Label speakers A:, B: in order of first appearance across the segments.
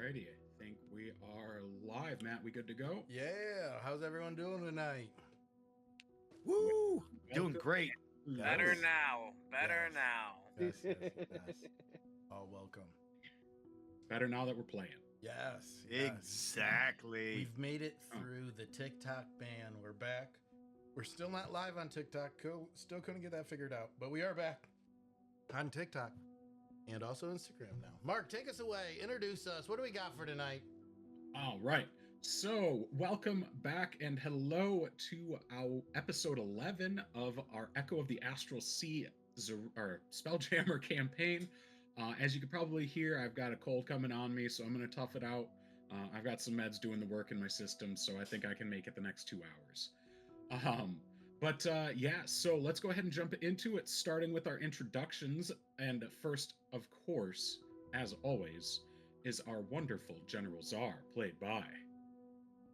A: Alrighty, I think we are live. Matt, we good to go?
B: Yeah, how's everyone doing tonight?
C: Woo! Doing
A: Welcome.
C: great.
D: Better
B: Yes.
D: now. Better
B: Yes.
D: now.
B: Yes. All welcome.
A: Better now that we're playing.
B: Yes.
C: Exactly.
B: We've made it through the TikTok ban. We're back. We're still not live on TikTok. Still couldn't get that figured out, but we are back on TikTok and also Instagram now. Mark, take us away. Introduce us. What do we got for tonight?
A: All right. So, welcome back and hello to our episode 11 of our Echo of the Astral Sea, our Spelljammer campaign. As you can probably hear, I've got a cold coming on me, so I'm going to tough it out. I've got some meds doing the work in my system, so I think I can make it the next 2 hours. Yeah, so let's go ahead and jump into it, starting with our introductions. And first, of course, as always, is our wonderful General Czar, played by...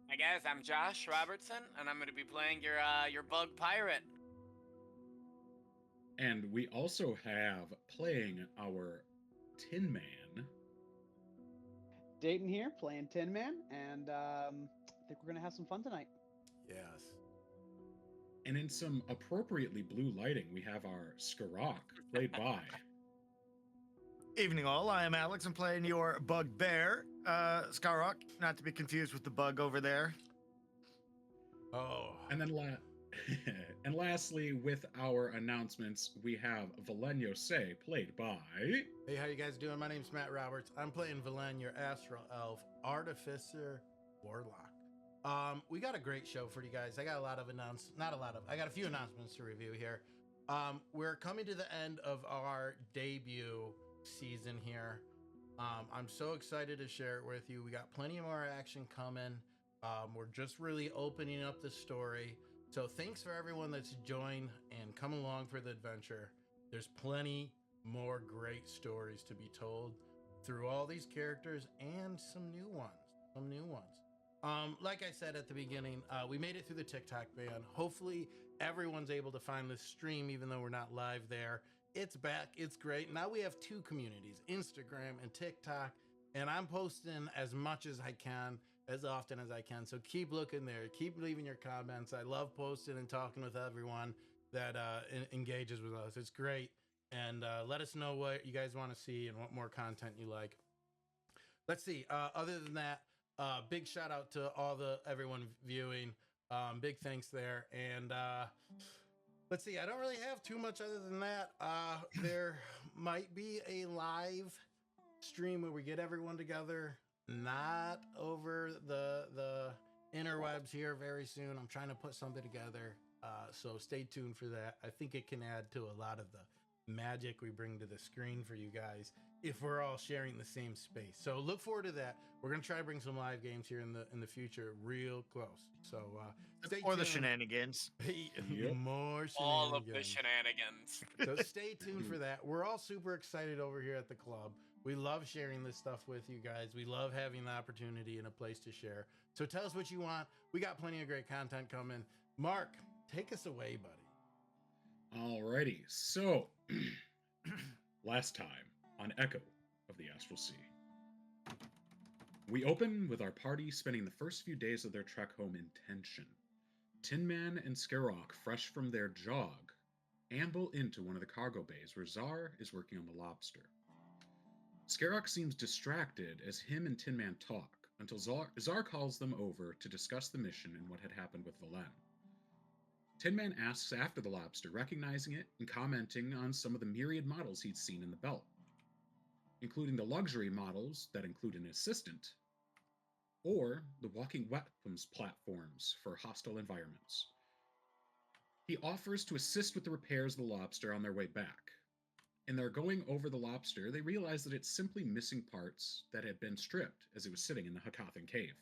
D: Hi guys, I'm Josh Robertson, and I'm going to be playing your bug pirate.
A: And we also have playing our Tin Man.
E: Dayton here, playing Tin Man, and I think we're going to have some fun tonight.
B: Yes.
A: And in some appropriately blue lighting, we have our Skarok, played by...
C: Evening all, I am Alex. I'm playing your bugbear, Skarok, not to be confused with the bug over there.
B: Oh.
A: And then and lastly, with our announcements, we have Valenio Say, played by...
B: Hey, how you guys doing? My name's Matt Roberts. I'm playing Valen, your Astral Elf, Artificer, Warlock. We got a great show for you guys. I got I got a few announcements to review here. We're coming to the end of our debut season here. I'm so excited to share it with you. We got plenty more action coming. We're just really opening up the story. So thanks for everyone that's joined and come along for the adventure. There's plenty more great stories to be told through all these characters and some new ones. Like I said at the beginning, we made it through the TikTok ban. Hopefully everyone's able to find this stream, even though we're not live there. It's back. It's great. Now we have two communities, Instagram and TikTok, and I'm posting as much as I can, as often as I can. So keep looking there. Keep leaving your comments. I love posting and talking with everyone that engages with us. It's great. And let us know what you guys want to see and what more content you like. Let's see. Other than that, big shout out to everyone viewing. Big thanks there. And let's see. I don't really have too much other than that. There might be a live stream where we get everyone together, not over the interwebs here very soon. I'm trying to put something together. So stay tuned for that. I think it can add to a lot of the magic we bring to the screen for you guys if we're all sharing the same space. So look forward to that. We're gonna try to bring some live games here in the future, real close. So stay
C: Or
B: tuned.
C: the shenanigans.
A: Yep.
B: More shenanigans.
D: All of the shenanigans.
B: So stay tuned for that. We're all super excited over here at the club. We love sharing this stuff with you guys. We love having the opportunity and a place to share. So tell us what you want. We got plenty of great content coming. Mark, take us away, buddy.
A: Alrighty, so last time on Echo of the Astral Sea, we open with our party spending the first few days of their trek home in tension. Tin Man and Skarok, fresh from their jog, amble into one of the cargo bays where Czar is working on the lobster. Skarok seems distracted as him and Tin Man talk until Czar calls them over to discuss the mission and what had happened with Valen. Tin Man asks after the lobster, recognizing it and commenting on some of the myriad models he'd seen in the belt, including the luxury models that include an assistant, or the walking weapons platforms for hostile environments. He offers to assist with the repairs of the lobster on their way back. In their going over the lobster, they realize that it's simply missing parts that had been stripped as it was sitting in the Hakathan cave.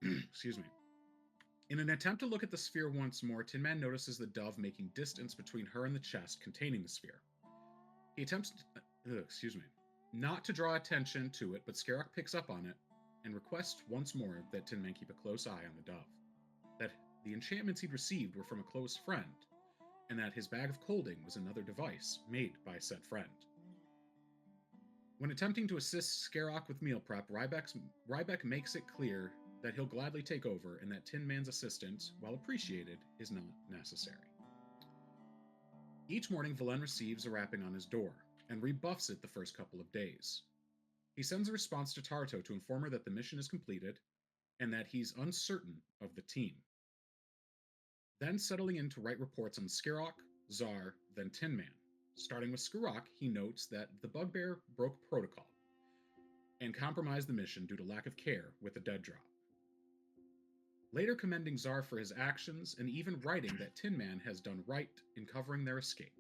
A: Excuse me. In an attempt to look at the sphere once more, Tin Man notices the dove making distance between her and the chest containing the sphere. He attempts not to draw attention to it, but Skarok picks up on it and requests once more that Tin Man keep a close eye on the dove, that the enchantments he'd received were from a close friend, and that his bag of colding was another device made by said friend. When attempting to assist Skerok with meal prep, Rybeck makes it clear that he'll gladly take over and that Tin Man's assistance, while appreciated, is not necessary. Each morning, Velen receives a rapping on his door and rebuffs it the first couple of days. He sends a response to Tarto to inform her that the mission is completed and that he's uncertain of the team. Then settling in to write reports on Skerok, Zar, then Tin Man. Starting with Skerok, he notes that the Bugbear broke protocol and compromised the mission due to lack of care with the dead drop. Later commending Zar for his actions and even writing that Tin Man has done right in covering their escape.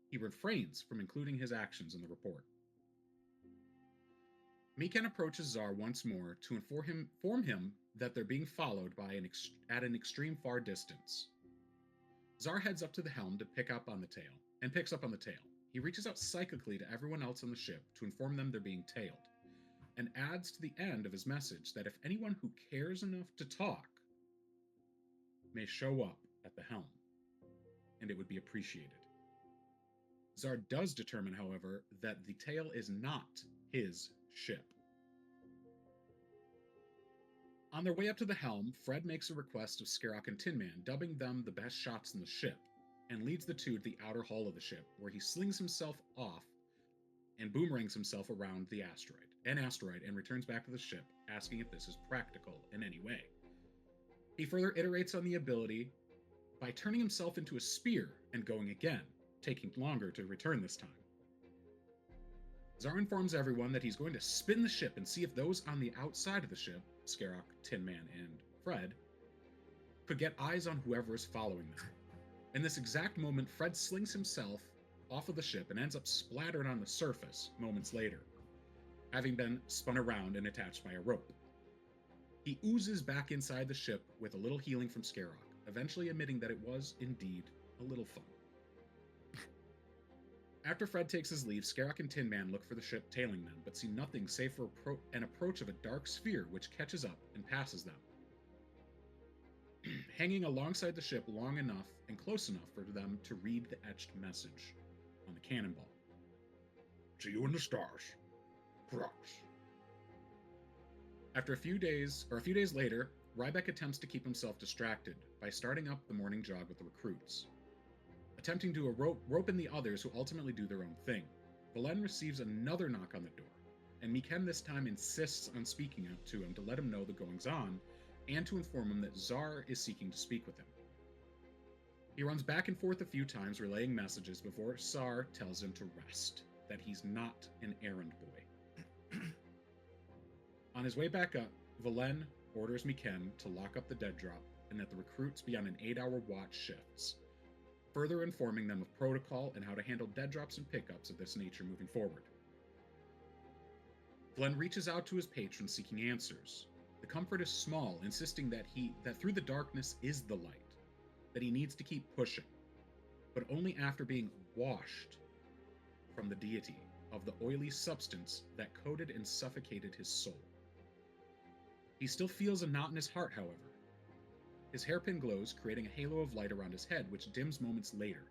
A: He refrains from including his actions in the report. Mikan approaches Zar once more to inform him that they're being followed by at an extreme far distance. Zar heads up to the helm to pick up on the tail, and picks up on the tail. He reaches out psychically to everyone else on the ship to inform them they're being tailed, and adds to the end of his message that if anyone who cares enough to talk may show up at the helm, and it would be appreciated. Zar does determine, however, that the tail is not his ship. On their way up to the helm, Fred makes a request of Skerok and Tin Man, dubbing them the best shots in the ship, and leads the two to the outer hull of the ship, where he slings himself off and boomerangs himself around the asteroid, and returns back to the ship, asking if this is practical in any way. He further iterates on the ability by turning himself into a spear and going again, taking longer to return this time. Zar informs everyone that he's going to spin the ship and see if those on the outside of the ship, Skerok, Tin Man, and Fred, could get eyes on whoever is following them. In this exact moment, Fred slings himself off of the ship and ends up splattered on the surface moments later, having been spun around and attached by a rope. He oozes back inside the ship with a little healing from Skerok, eventually admitting that it was indeed a little fun. After Fred takes his leave, Skerok and Tin Man look for the ship tailing them, but see nothing save for an approach of a dark sphere which catches up and passes them, hanging alongside the ship long enough and close enough for them to read the etched message on the cannonball. See you in the stars. Prox. After a few days later, Rybeck attempts to keep himself distracted by starting up the morning jog with the recruits, attempting to rope in the others who ultimately do their own thing. Velen receives another knock on the door, and Mikan this time insists on speaking out to him to let him know the goings-on, and to inform him that Zar is seeking to speak with him. He runs back and forth a few times, relaying messages before Zar tells him to rest, that he's not an errand boy. On his way back up, Velen orders Mikan to lock up the dead drop, and that the recruits be on an 8-hour watch shifts, further informing them of protocol and how to handle dead drops and pickups of this nature moving forward. Velen reaches out to his patron seeking answers. The comfort is small, insisting that through the darkness is the light, that he needs to keep pushing, but only after being washed from the deity of the oily substance that coated and suffocated his soul. He still feels a knot in his heart, however. His hairpin glows, creating a halo of light around his head, which dims moments later.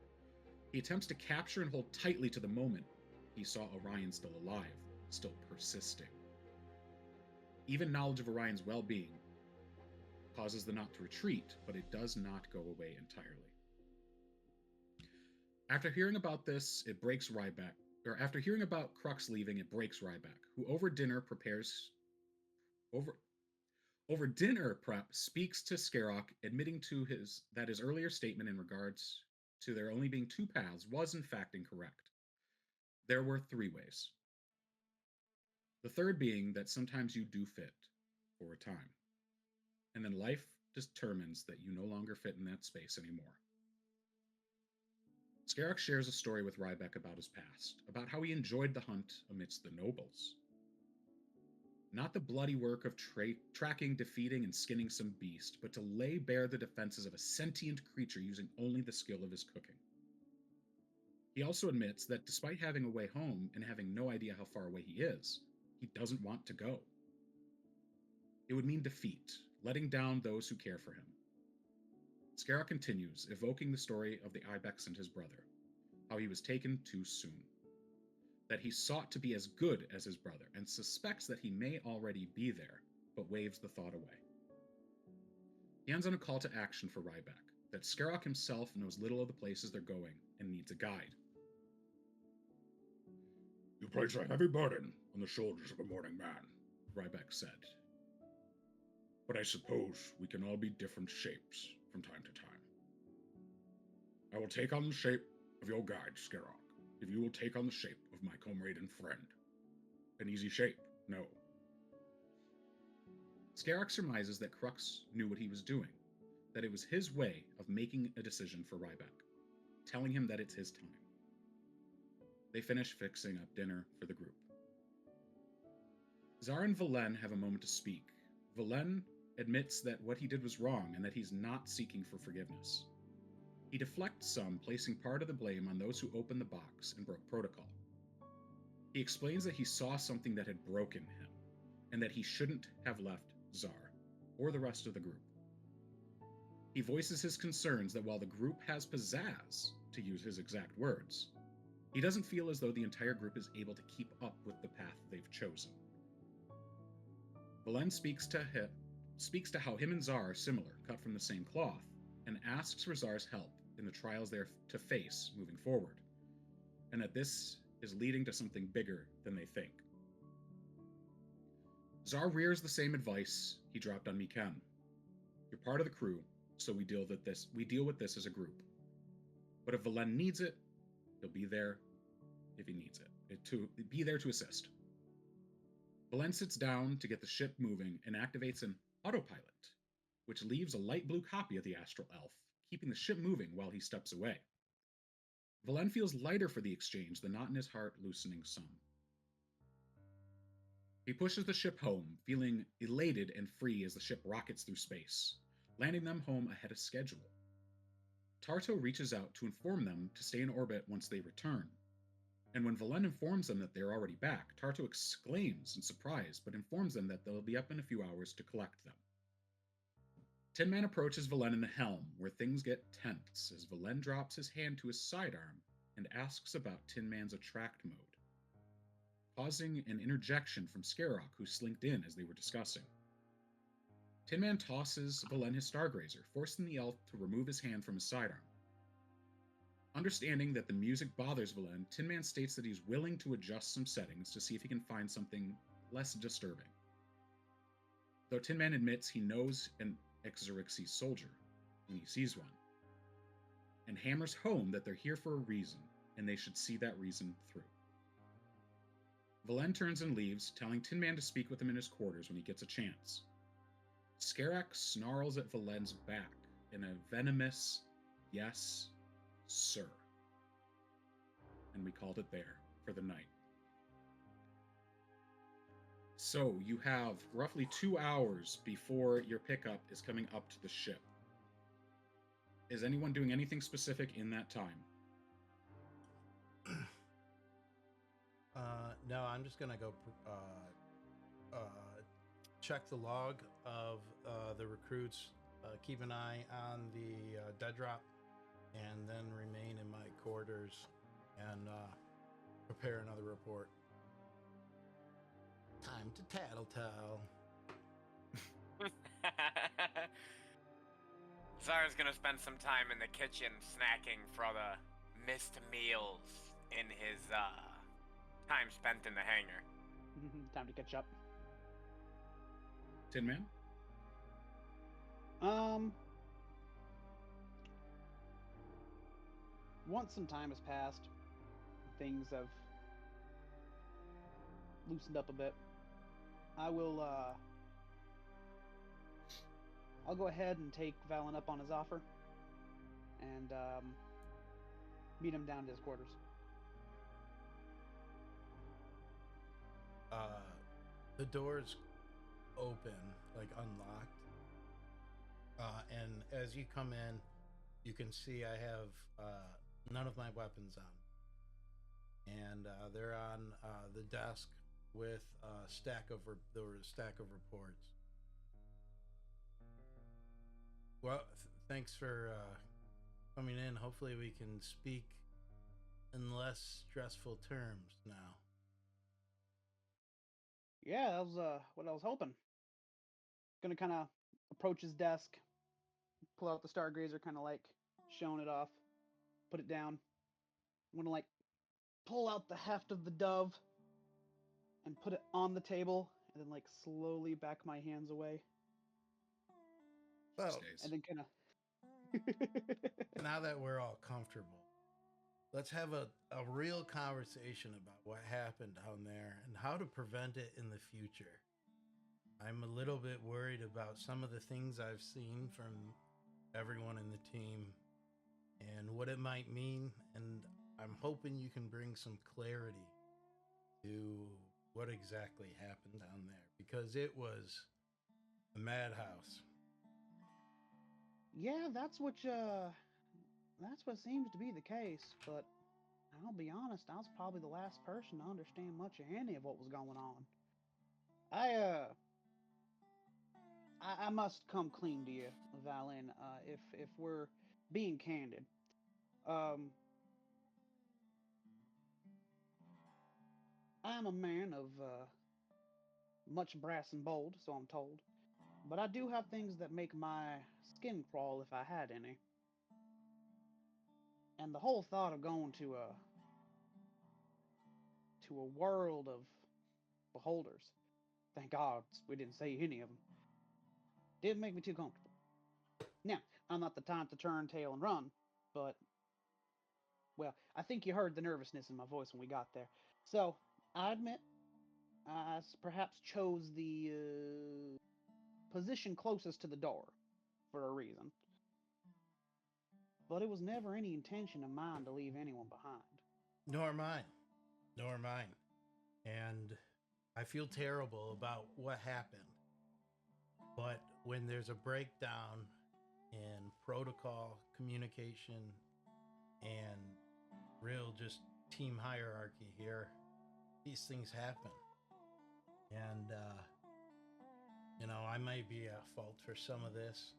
A: He attempts to capture and hold tightly to the moment he saw Orion still alive, still persisting. Even knowledge of Orion's well-being causes the knot to retreat, but it does not go away entirely. After hearing about this, it breaks Rybeck. Or after hearing about Crux leaving, it breaks Rybeck, who over dinner prep speaks to Skerok, admitting to that his earlier statement in regards to there only being two paths was in fact incorrect. There were 3 ways. The third being that sometimes you do fit for a time, and then life determines that you no longer fit in that space anymore. Skerok shares a story with Rybeck about his past, about how he enjoyed the hunt amidst the nobles. Not the bloody work of tracking, defeating, and skinning some beast, but to lay bare the defenses of a sentient creature using only the skill of his cooking. He also admits that despite having a way home and having no idea how far away he is, he doesn't want to go. It would mean defeat, letting down those who care for him. Skerok continues, evoking the story of the Ibex and his brother, how he was taken too soon. that he sought to be as good as his brother and suspects that he may already be there, but waves the thought away. He ends on a call to action for Ryback, that Skerok himself knows little of the places they're going and needs a guide. You place a heavy burden on the shoulders of a morning man, Ryback said. But I suppose we can all be different shapes from time to time. I will take on the shape of your guide, Skerok, if you will take on the shape of my comrade and friend. An easy shape, no. Skerok surmises that Crux knew what he was doing, that it was his way of making a decision for Ryback, telling him that it's his time. They finish fixing up dinner for the group. Zar and Velen have a moment to speak. Velen admits that what he did was wrong and that he's not seeking for forgiveness. He deflects some, placing part of the blame on those who opened the box and broke protocol. He explains that he saw something that had broken him, and that he shouldn't have left Zar, or the rest of the group. He voices his concerns that while the group has pizzazz, to use his exact words, he doesn't feel as though the entire group is able to keep up with the path they've chosen. Velen speaks to how him and Zar are similar, cut from the same cloth, and asks for Zar's help in the trials they're to face moving forward, and that this is leading to something bigger than they think. Zar rears the same advice he dropped on Mikan. You're part of the crew, so we deal with this as a group. But if Velen needs it, he'll be there if he needs it, to be there to assist. Velen sits down to get the ship moving and activates an autopilot, which leaves a light blue copy of the Astral Elf, keeping the ship moving while he steps away. Velen feels lighter for the exchange, the knot in his heart loosening some. He pushes the ship home, feeling elated and free as the ship rockets through space, landing them home ahead of schedule. Tarto reaches out to inform them to stay in orbit once they return, and when Velen informs them that they're already back, Tarto exclaims in surprise, but informs them that they'll be up in a few hours to collect them. Tin Man approaches Velen in the helm, where things get tense as Velen drops his hand to his sidearm and asks about Tin Man's attract mode, causing an interjection from Skerok, who slinked in as they were discussing. Tin Man tosses Velen his Stargrazer, forcing the elf to remove his hand from his sidearm. Understanding that the music bothers Velen, Tin Man states that he's willing to adjust some settings to see if he can find something less disturbing. Though Tin Man admits he knows an Exorixie soldier when he sees one, and hammers home that they're here for a reason, and they should see that reason through. Velen turns and leaves, telling Tin Man to speak with him in his quarters when he gets a chance. Skerok snarls at Valen's back in a venomous, yes, sir. And we called it there for the night. So you have roughly 2 hours before your pickup is coming up to the ship. Is anyone doing anything specific in that time?
B: No, I'm just gonna go check the log of the recruits, keep an eye on the dead drop, and then remain in my quarters and prepare another report. Time to tattletale.
D: Zara's gonna spend some time in the kitchen snacking for all the missed meals in his time spent in the hangar.
E: Time to catch up.
A: Tin Man?
E: Once some time has passed, things have loosened up a bit. I'll go ahead and take Valen up on his offer and meet him down to his quarters.
B: The door's open, like unlocked. And as you come in, you can see I have none of my weapons on. And they're on the desk with a stack of reports. Well, thanks for coming in. Hopefully we can speak in less stressful terms now.
E: Yeah, that was what I was hoping. Gonna kind of approach his desk, pull out the stargazer, kind of like showing it off, put it down. I'm gonna like pull out the heft of the dove and put it on the table, and then like slowly back my hands away,
B: Well,
A: Stays.
E: and then kind of.
B: now that we're all comfortable, let's have a real conversation about what happened down there and how to prevent it in the future. I'm a little bit worried about some of the things I've seen from everyone in the team and what it might mean. And I'm hoping you can bring some clarity to what exactly happened down there because it was a madhouse.
E: Yeah, that's what seems to be the case. But I'll be honest, I was probably the last person to understand much of any of what was going on. I uh, I must come clean to you, Valen. If we're being candid, um, I'm a man of much brass and bold, so I'm told. But I do have things that make my skin crawl if I had any. And the whole thought of going to a world of beholders, thank God we didn't say any of them, didn't make me too comfortable. Now, I'm not the type to turn tail and run, but well, I think you heard the nervousness in my voice when we got there. So I admit I perhaps chose the position closest to the door for a reason. But it was never any intention of mine to leave anyone behind.
B: Nor mine. Nor mine. And I feel terrible about what happened. But when there's a breakdown in protocol, communication, and real just team hierarchy here, these things happen. And, I may be at fault for some of this.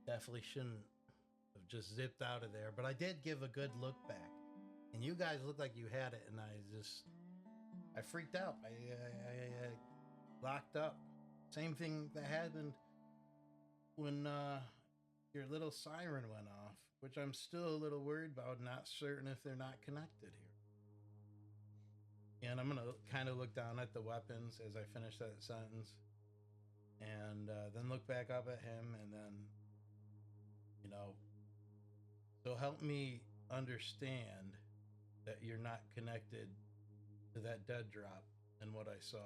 B: Definitely shouldn't have just zipped out of there, but I did give a good look back. And you guys looked like you had it, and I freaked out. I locked up. Same thing that happened when your little siren went off, which I'm still a little worried about, not certain if they're not connected here. And I'm going to kind of look down at the weapons as I finish that sentence and then look back up at him and then, so help me understand that you're not connected to that dead drop and what I saw.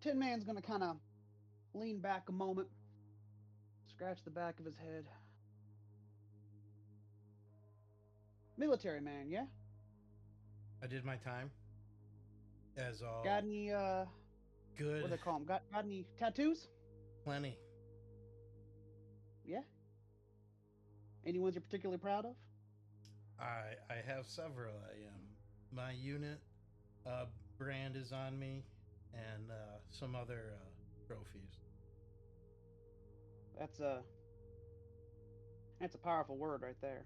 E: Tin Man's gonna kind of lean back a moment, scratch the back of his head. Military man, yeah?
B: I did my time as all
E: Got any,
B: good,
E: what do they call them? Got any tattoos?
B: plenty.
E: Yeah? Any ones you're particularly proud of?
B: I have several. My unit brand is on me, and some other trophies.
E: That's a that's a powerful word right there.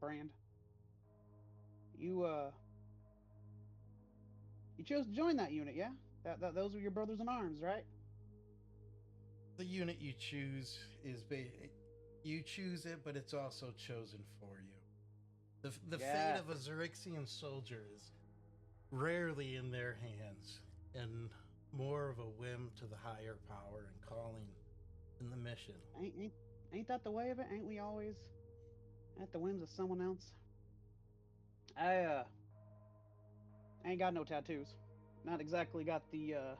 E: Brand. You you chose to join that unit, yeah? Those were your brothers in arms, right?
B: The unit you choose you choose it, but it's also chosen for you. The
E: Yeah.
B: fate of a Xerixian soldier is rarely in their hands, and more of a whim to the higher power and calling in the mission.
E: Ain't that the way of it? Ain't we always at the whims of someone else? I ain't got no tattoos. Not exactly got the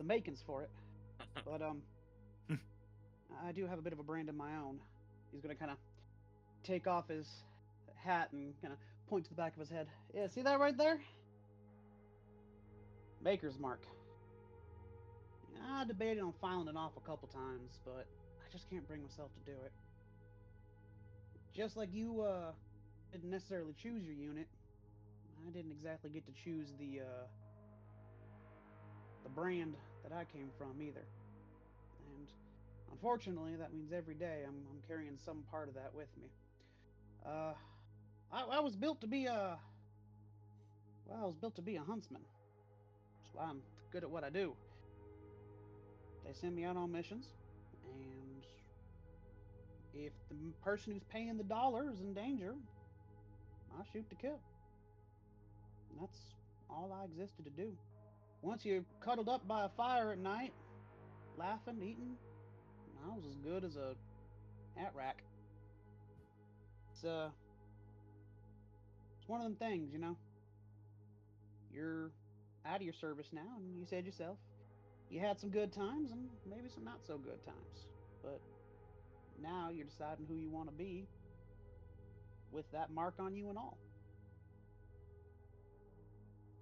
E: makings for it. But I do have a bit of a brand of my own. He's gonna kind of take off his hat and kind of point to the back of his head. Yeah, see that right there? Maker's mark. I debated on filing it off a couple times, but I just can't bring myself to do it. Just like you didn't necessarily choose your unit, I didn't exactly get to choose the brand that I came from either. And unfortunately, that means every day I'm carrying some part of that with me. Uh, I was built to be Well, I was built to be a huntsman. That's why I'm good at what I do. They send me out on missions, and if the person who's paying the dollar is in danger, I shoot to kill. And that's all I existed to do. Once you're cuddled up by a fire at night, laughing, eating, I was as good as a hat rack. It's it's one of them things, you know. You're out of your service now, and you said yourself, you had some good times and maybe some not so good times. But now you're deciding who you want to be with that mark on you and all.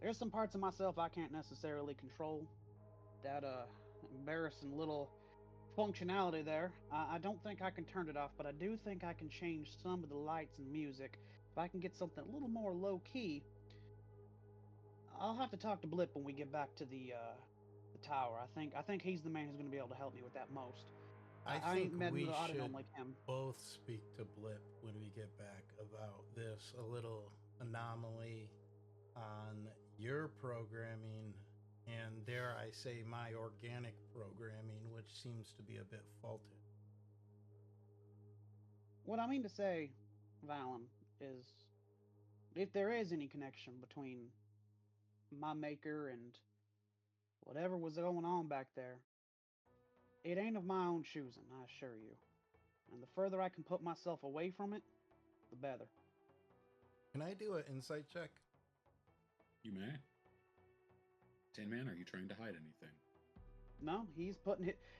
E: There's some parts of myself I can't necessarily control. That embarrassing little functionality there. I don't think I can turn it off, but I do think I can change some of the lights and music. If I can get something a little more low key, I'll have to talk to Blip when we get back to the tower. I think he's the man who's going to be able to help me with that most. I
B: think
E: ain't met
B: we
E: an
B: should
E: autognome like him.
B: both speak to Blip when we get back about this a little anomaly on your programming and, dare I say, my organic programming, which seems to be a bit faulty.
E: What I mean to say, Valen, is if there is any connection between my maker and whatever was going on back there, it ain't of my own choosing, I assure you. And the further I can put myself away from it, the better.
B: Can I do an insight check?
A: You may. Tin Man, are you trying to hide anything?
E: No,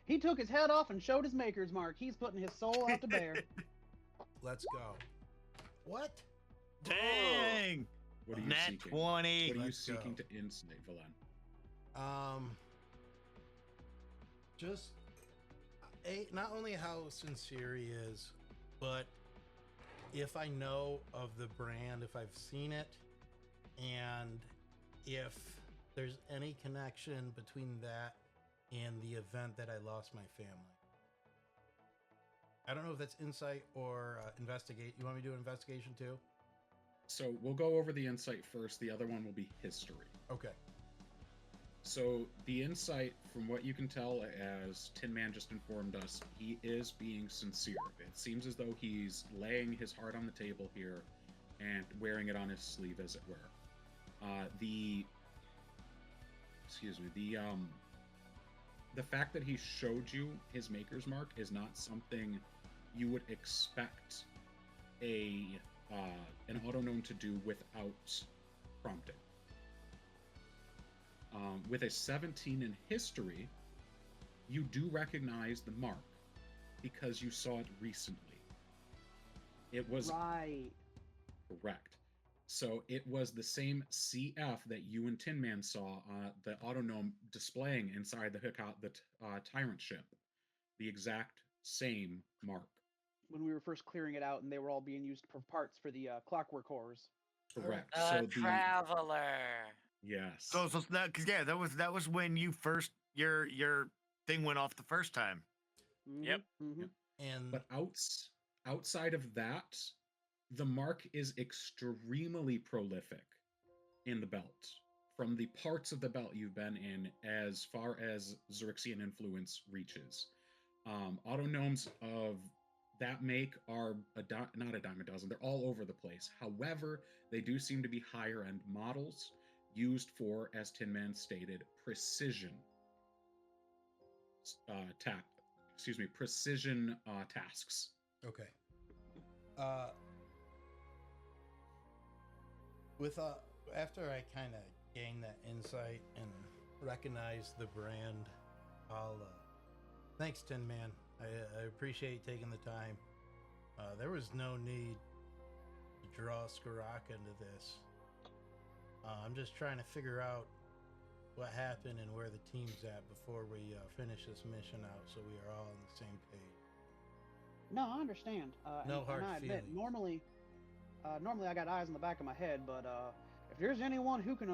E: he took his head off and showed his maker's mark. He's putting his soul out to bear.
B: Let's go. What?
C: Dang!
A: What are you
C: Nat
A: seeking?
C: 20.
A: What are you
B: Let's
A: seeking
B: go.
A: to insight, Valen?
B: Just not only how sincere he is, but if I know of the brand, if I've seen it, and if there's any connection between that and the event that I lost my family. I don't know if that's insight or investigate. You want me to do an investigation too?
A: So we'll go over the insight first. The other one will be history.
B: Okay.
A: So the insight, from what you can tell, as Tin Man just informed us, he is being sincere. It seems as though he's laying his heart on the table here and wearing it on his sleeve, as it were. The fact that he showed you his maker's mark is not something you would expect an autognome to do without prompting. With a 17 in history, you do recognize the mark because you saw it recently. It was
E: Right.
A: correct. So it was the same CF that you and Tin Man saw the autognome displaying inside the Tyrant ship. The exact same mark.
E: When we were first clearing it out and they were all being used for parts for the clockwork horrors.
A: Correct.
D: The
A: So
D: Traveler.
A: yes.
C: So that was when you first your thing went off the first time.
D: Yep.
E: Mm-hmm.
B: And
A: But outside of that, the mark is extremely prolific in the belt. From the parts of the belt you've been in, as far as Xerxian influence reaches, autognomes of that make are not a dime a dozen. They're all over the place. However, they do seem to be higher end models used for, as Tin Man stated, precision precision tasks.
B: okay. After I kind of gain that insight and recognize the brand, I'll thanks, Tin Man. I appreciate taking the time. There was no need to draw Skaraka into this. I'm just trying to figure out what happened and where the team's at before we finish this mission out, so we are all on the same page.
E: No, I understand.
B: No hard
E: I admit,
B: feelings.
E: normally I got eyes in the back of my head, but if there's anyone who can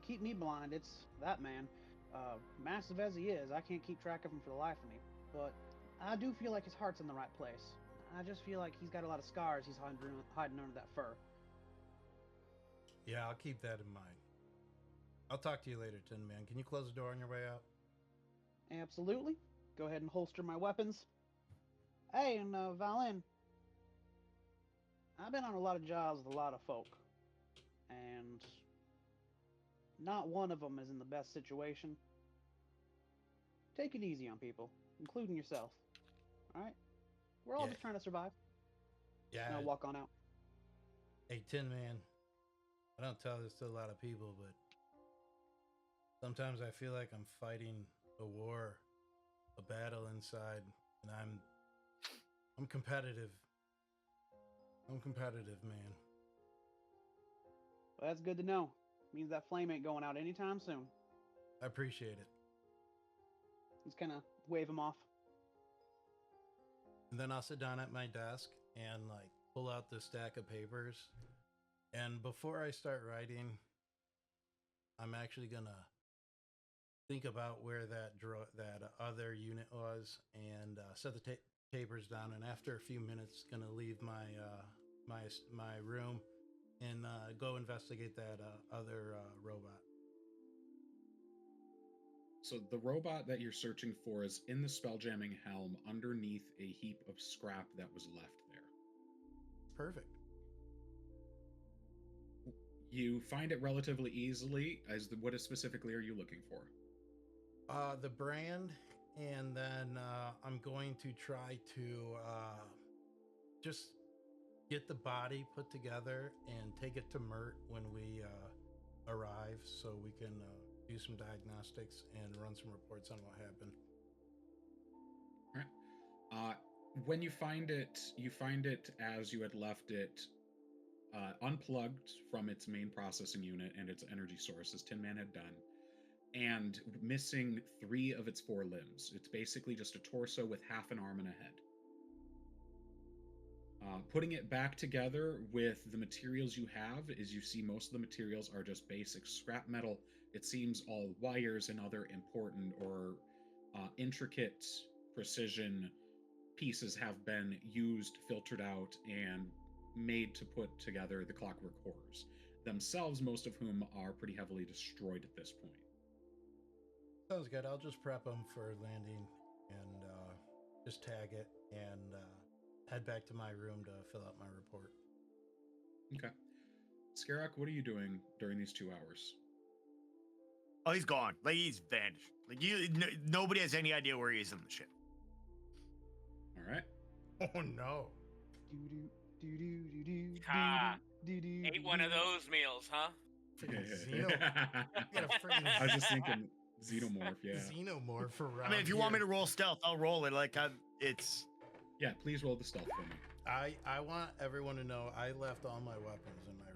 E: keep me blind, it's that man. Massive as he is, I can't keep track of him for the life of me. But I do feel like his heart's in the right place. I just feel like he's got a lot of scars he's hiding under that fur.
B: Yeah, I'll keep that in mind. I'll talk to you later, Tin Man. Can you close the door on your way out?
E: Absolutely. Go ahead and holster my weapons. Hey, and Valin, I've been on a lot of jobs with a lot of folk, and not one of them is in the best situation. Take it easy on people, including yourself. All right? We're all
B: Yeah.
E: just trying to survive.
B: Yeah.
E: And I'll walk on out.
B: Hey, Tin Man. I don't tell this to a lot of people, but sometimes I feel like I'm fighting a war, a battle inside, and I'm competitive. I'm competitive, man.
E: Well, that's good to know. Means that flame ain't going out anytime soon.
B: I appreciate it.
E: Just kind of wave him off.
B: And then I'll sit down at my desk and like pull out the stack of papers. And before I start writing, I'm actually gonna think about where that other unit was and set the papers down. And after a few minutes, gonna leave my room and go investigate that other robot.
A: So the robot that you're searching for is in the spelljamming helm underneath a heap of scrap that was left there.
B: Perfect.
A: You find it relatively easily. What specifically are you looking for?
B: The brand, and then I'm going to try to just get the body put together and take it to Mert when we arrive, so we can do some diagnostics and run some reports on what happened.
A: All right. When you find it as you had left it, unplugged from its main processing unit and its energy source, as Tin Man had done, and missing 3 of its 4 limbs. It's basically just a torso with half an arm and a head. Putting it back together with the materials you have is you see most of the materials are just basic scrap metal. It seems all wires and other important or intricate precision pieces have been used, filtered out, and made to put together the Clockwork Horrors themselves, most of whom are pretty heavily destroyed at this point.
B: Sounds good. I'll just prep them for landing and just tag it and head back to my room to fill out my report.
A: Okay. Scarrock, what are you doing during these 2 hours?
C: Oh, he's gone. Like, he's vanished. Like, nobody has any idea where he is in the ship.
A: All right.
B: Oh no.
D: Ah, ate one of those meals, huh?
A: I was just thinking xenomorph, yeah.
B: Xenomorph for
C: I mean, if you want me to roll stealth, I'll roll it. Like, it's...
A: Yeah, please roll the stealth for me.
B: I want everyone to know I left all my weapons in my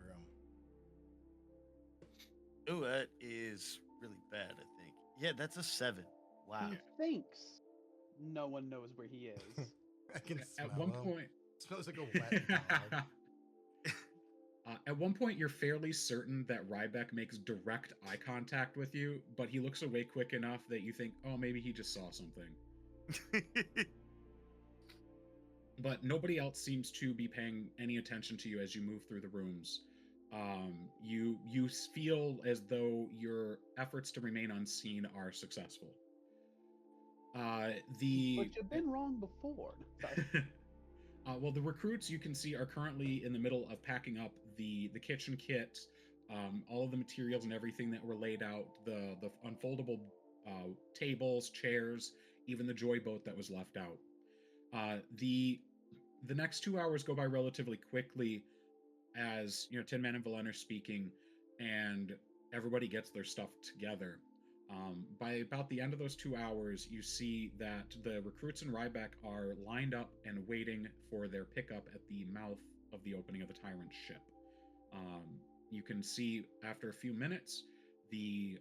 B: room.
C: Ooh, that is really bad, I think. Yeah, that's a 7. Wow.
E: He thinks no one knows where he is.
B: I can smell
A: At one
B: him.
A: point...
B: It smells like a wet dog.
A: At one point, you're fairly certain that Rybeck makes direct eye contact with you, but he looks away quick enough that you think, oh, maybe he just saw something. But nobody else seems to be paying any attention to you as you move through the rooms. You feel as though your efforts to remain unseen are successful.
E: But you've been wrong before. Sorry.
A: Well, the recruits you can see are currently in the middle of packing up the kitchen kit, all of the materials and everything that were laid out, the unfoldable tables, chairs, even the joy boat that was left out. The next 2 hours go by relatively quickly as, Tin Man and Valen are speaking, and everybody gets their stuff together. By about the end of those 2 hours, you see that the recruits in Rybeck are lined up and waiting for their pickup at the mouth of the opening of the Tyrant ship. You can see after a few minutes, a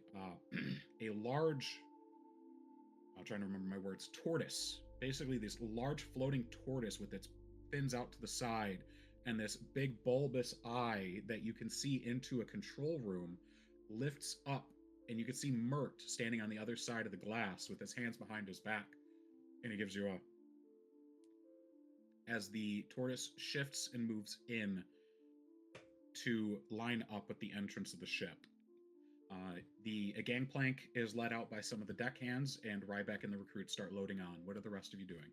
A: large, I'm trying to remember my words, tortoise, basically this large floating tortoise with its fins out to the side and this big bulbous eye that you can see into a control room, lifts up. And you can see Mert standing on the other side of the glass with his hands behind his back. And he gives you as the tortoise shifts and moves in, to line up with the entrance of the ship. A gangplank is let out by some of the deckhands, and Ryback and the recruits start loading on. What are the rest of you doing?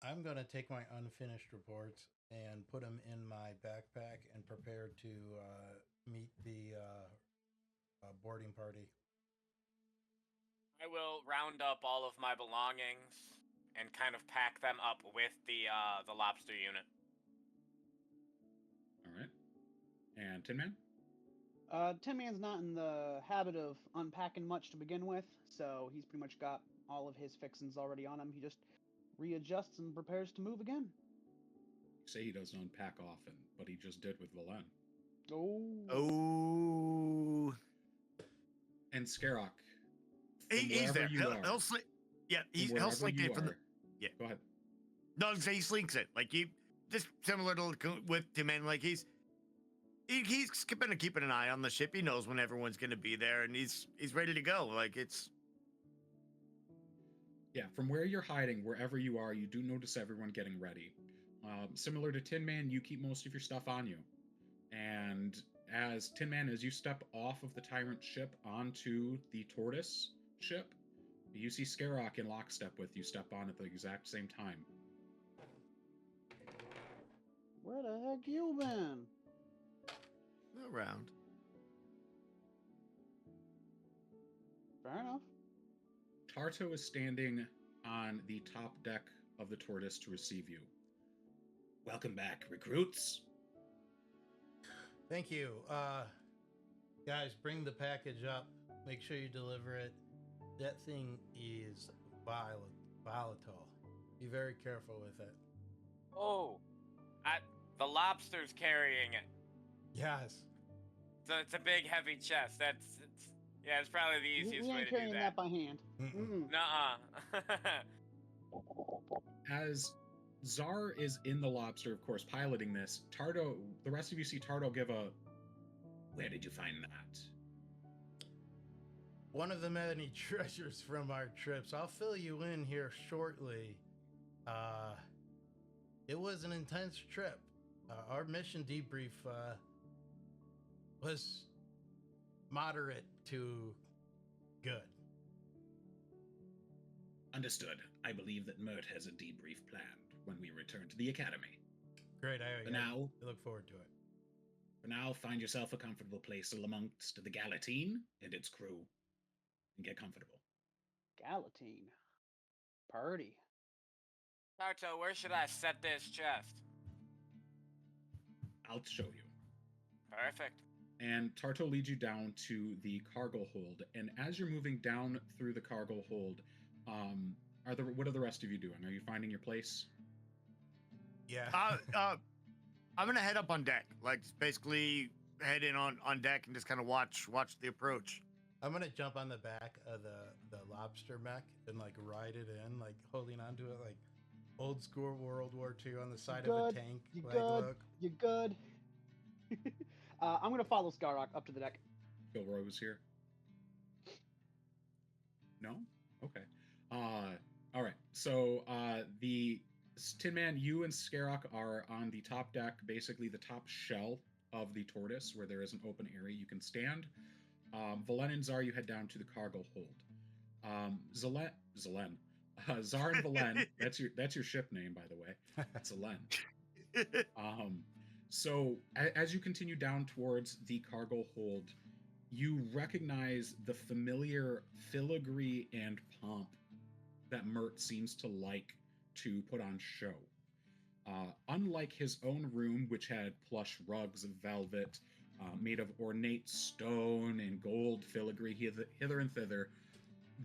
B: I'm going to take my unfinished reports and put them in my backpack and prepare to meet the boarding party.
D: I will round up all of my belongings and kind of pack them up with the lobster unit.
A: All right. And Tin Man?
E: Tin Man's not in the habit of unpacking much to begin with, so he's pretty much got all of his fixings already on him. He just readjusts and prepares to move again.
A: You say he doesn't unpack often, but he just did with Valen.
C: Oh.
A: And Skarok.
C: He's there. He'll sleep. Yeah, he'll slink it from the. Yeah.
A: Go ahead.
C: No, I'd say he slinks it. Like, he just similar to with Tim, and like he's gonna keep an eye on the ship. He knows when everyone's gonna be there, and he's ready to go. Like, it's.
A: Yeah, from where you're hiding, wherever you are, you do notice everyone getting ready. Similar to Tin Man, you keep most of your stuff on you. And as Tin Man, as you step off of the Tyrant ship onto the Tortoise ship, you see Skarok in lockstep with you step on at the exact same time.
E: Where the heck you been?
C: Around.
E: Fair enough.
A: Tarto is standing on the top deck of the Tortoise to receive you. Welcome back, recruits.
B: Thank you. Guys, bring the package up. Make sure you deliver it. That thing is volatile. Be very careful with it.
D: Oh, the lobster's carrying it.
B: Yes.
D: So it's a big, heavy chest. It's probably the easiest
E: We
D: way
E: ain't
D: to do
E: carrying that by hand.
D: Nuh-uh.
A: As Czar is in the lobster, of course, piloting this, Tardo, the rest of you see Tardo give a, where did you find that?
B: One of the many treasures from our trips. I'll fill you in here shortly. It was an intense trip. Our mission debrief was moderate to good.
A: Understood. I believe that Mert has a debrief planned when we return to the Academy.
B: Great.
A: For now,
B: I look forward to it.
A: For now, find yourself a comfortable place amongst the Galatine and its crew, and get comfortable.
E: Galatine. Party.
D: Tarto, where should I set this chest?
A: I'll show you.
D: Perfect.
A: And Tarto leads you down to the cargo hold. And as you're moving down through the cargo hold, what are the rest of you doing? Are you finding your place?
B: Yeah.
C: I'm gonna head up on deck. Like, basically head in on deck and just kind of watch the approach.
B: I'm gonna jump on the back of the lobster mech and like ride it in, like holding onto it like old school World War II on the side of a tank.
E: You
B: like,
E: good?
B: Look.
E: You good? I'm gonna follow Skarok up to the deck.
A: Gilroy was here. No? Okay. All right. So the Tin Man, you and Skarok are on the top deck, basically the top shell of the Tortoise, where there is an open area you can stand. Valen and Zar, you head down to the cargo hold. Zar and Valen, that's your ship name, by the way. Zelen. So as you continue down towards the cargo hold, you recognize the familiar filigree and pomp that Mert seems to like to put on show. Unlike his own room, which had plush rugs of velvet made of ornate stone and gold filigree hither and thither,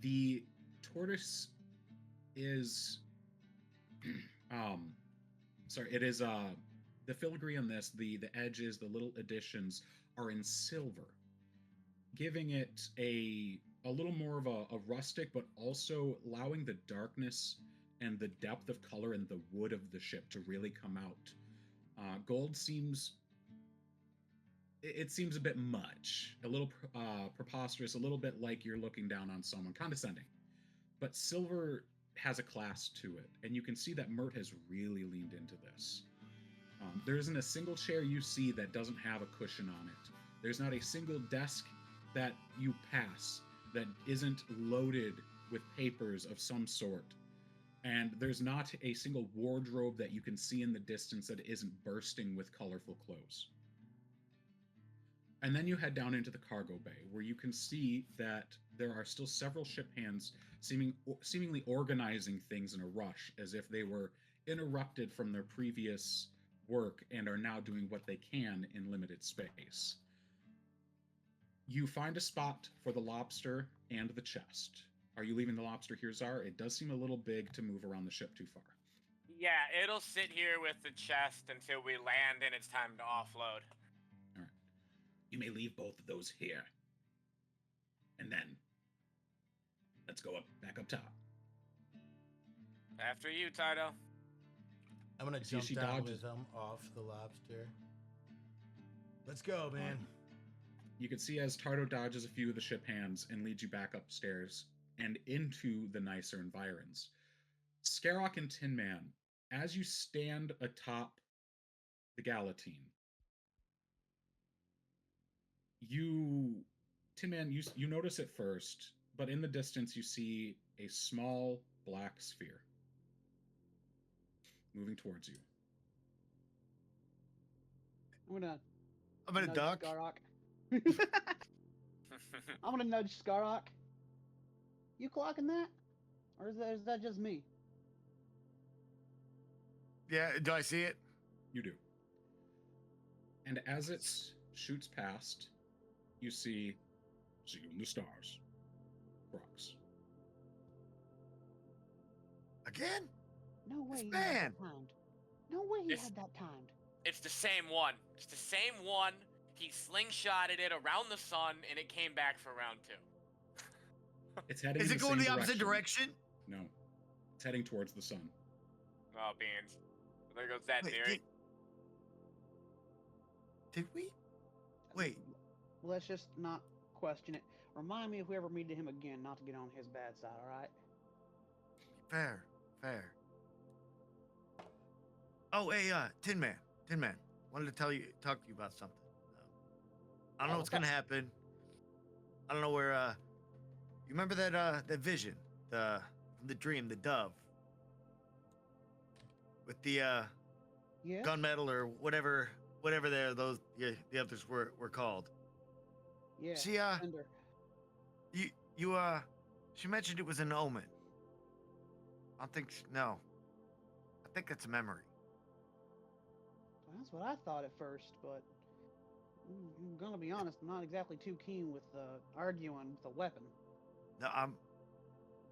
A: the Tortoise is the filigree on this, the edges, the little additions are in silver, giving it a little more of a rustic, but also allowing the darkness and the depth of color in the wood of the ship to really come out. Gold seems a bit much, a little preposterous, a little bit like you're looking down on someone, condescending. But silver has a class to it, and you can see that Mert has really leaned into this. There isn't a single chair you see that doesn't have a cushion on it. There's not a single desk that you pass that isn't loaded with papers of some sort. And there's not a single wardrobe that you can see in the distance that isn't bursting with colorful clothes. And then you head down into the cargo bay, where you can see that there are still several ship hands seemingly organizing things in a rush, as if they were interrupted from their previous work and are now doing what they can in limited space. You find a spot for the lobster and the chest. Are you leaving the lobster here, Czar? It does seem a little big to move around the ship too far.
D: Yeah, it'll sit here with the chest until we land and it's time to offload.
A: All right. You may leave both of those here. And then, let's go back up top.
D: After you, Taito.
B: I'm gonna
A: See,
B: jump
A: she
B: down
A: dodges.
B: with him off the lobster. Let's go, man.
A: You can see as Tardo dodges a few of the ship hands and leads you back upstairs and into the nicer environs. Scarrock and Tin Man, as you stand atop the Galatine, Tin Man, you notice it first, but in the distance you see a small black sphere moving towards you.
E: I'm
C: I'm gonna
E: nudge
C: duck.
E: Skarrock. I'm gonna nudge Skarrock. You clocking that? Or is that just me?
C: Yeah, do I see it?
A: You do. And as it shoots past, you see you in the stars. Rocks.
C: Again?
E: No way
C: It's
E: he had
C: man.
E: that timed. No way he
D: It's-
E: had that timed.
D: It's the same one. It's the same one. He slingshotted it around the sun and it came back for round 2.
A: It's heading
C: Is
A: in
C: it going the
A: same
C: opposite direction?
A: No. It's heading towards the sun.
D: Oh, beans. There goes that
C: Wait,
D: theory.
C: did we? Wait.
E: Let's just not question it. Remind me if we ever meet him again, not to get on his bad side, alright?
C: Fair. Oh, hey, Tin Man. Wanted to talk to you about something. I don't know what's gonna happen. I don't know where. You remember that vision, the dream, the dove, with the
E: Yeah?
C: gunmetal or whatever the others were called.
E: Yeah.
C: She
E: Thunder.
C: she mentioned it was an omen. I don't think no. I think it's a memory.
E: Well, that's what I thought at first, but I'm gonna be honest, I'm not exactly too keen with arguing with a weapon.
C: No, I'm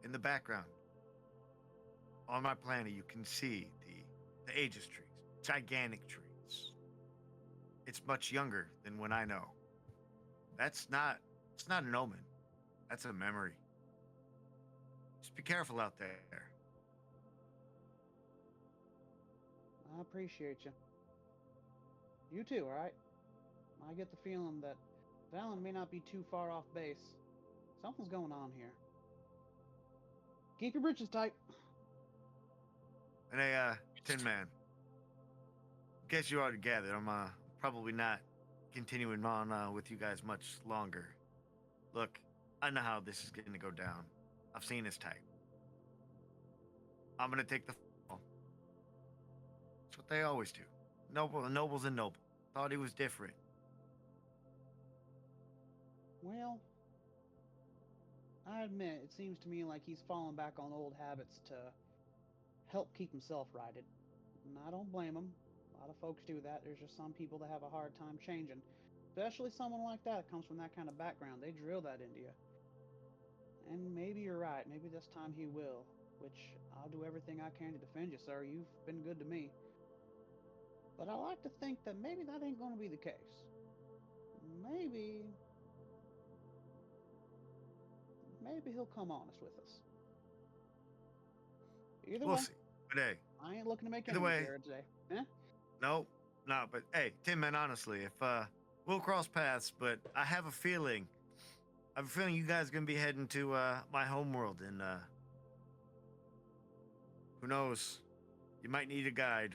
C: in the background. On my planet, you can see the Aegis trees, gigantic trees. It's much younger than when I know. It's not an omen. That's a memory. Just be careful out there.
E: I appreciate you. You too, alright? I get the feeling that Valen may not be too far off base. Something's going on here. Keep your britches tight.
C: And hey, Tin Man. Guess you already gathered. I'm probably not continuing on with you guys much longer. Look, I know how this is going to go down. I've seen his type. I'm going to take the fall. That's what they always do. Noble's a noble. Thought he was different.
E: Well, I admit, it seems to me like he's fallen back on old habits to help keep himself righted. And I don't blame him. A lot of folks do that. There's just some people that have a hard time changing. Especially someone like that comes from that kind of background. They drill that into you. And maybe you're right. Maybe this time he will. Which, I'll do everything I can to defend you, sir. You've been good to me. But I like to think that maybe that ain't going to be the case. Maybe he'll come honest with us. Either
C: We'll
E: way,
C: see. But hey,
E: I ain't looking to make
C: either
E: enemies
C: way-
E: here today. Eh?
C: no, but hey, Tin Man, honestly, if we'll cross paths, but I have a feeling you guys are gonna be heading to my homeworld, and who knows, you might need a guide.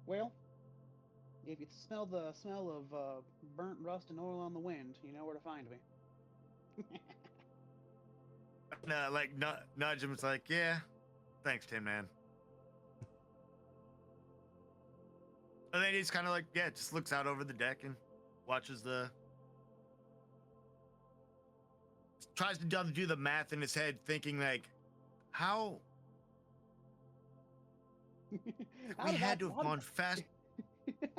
E: Well, if you smell the smell of burnt rust and oil on the wind, you know where to find me.
C: No, like nudge him. It's like, yeah, thanks, Tin Man. And then he's kind of like, yeah, just looks out over the deck and watches tries to do the math in his head, thinking like, how
E: How
C: we
E: did
C: had
E: I-
C: to have
E: how did-
C: gone fast.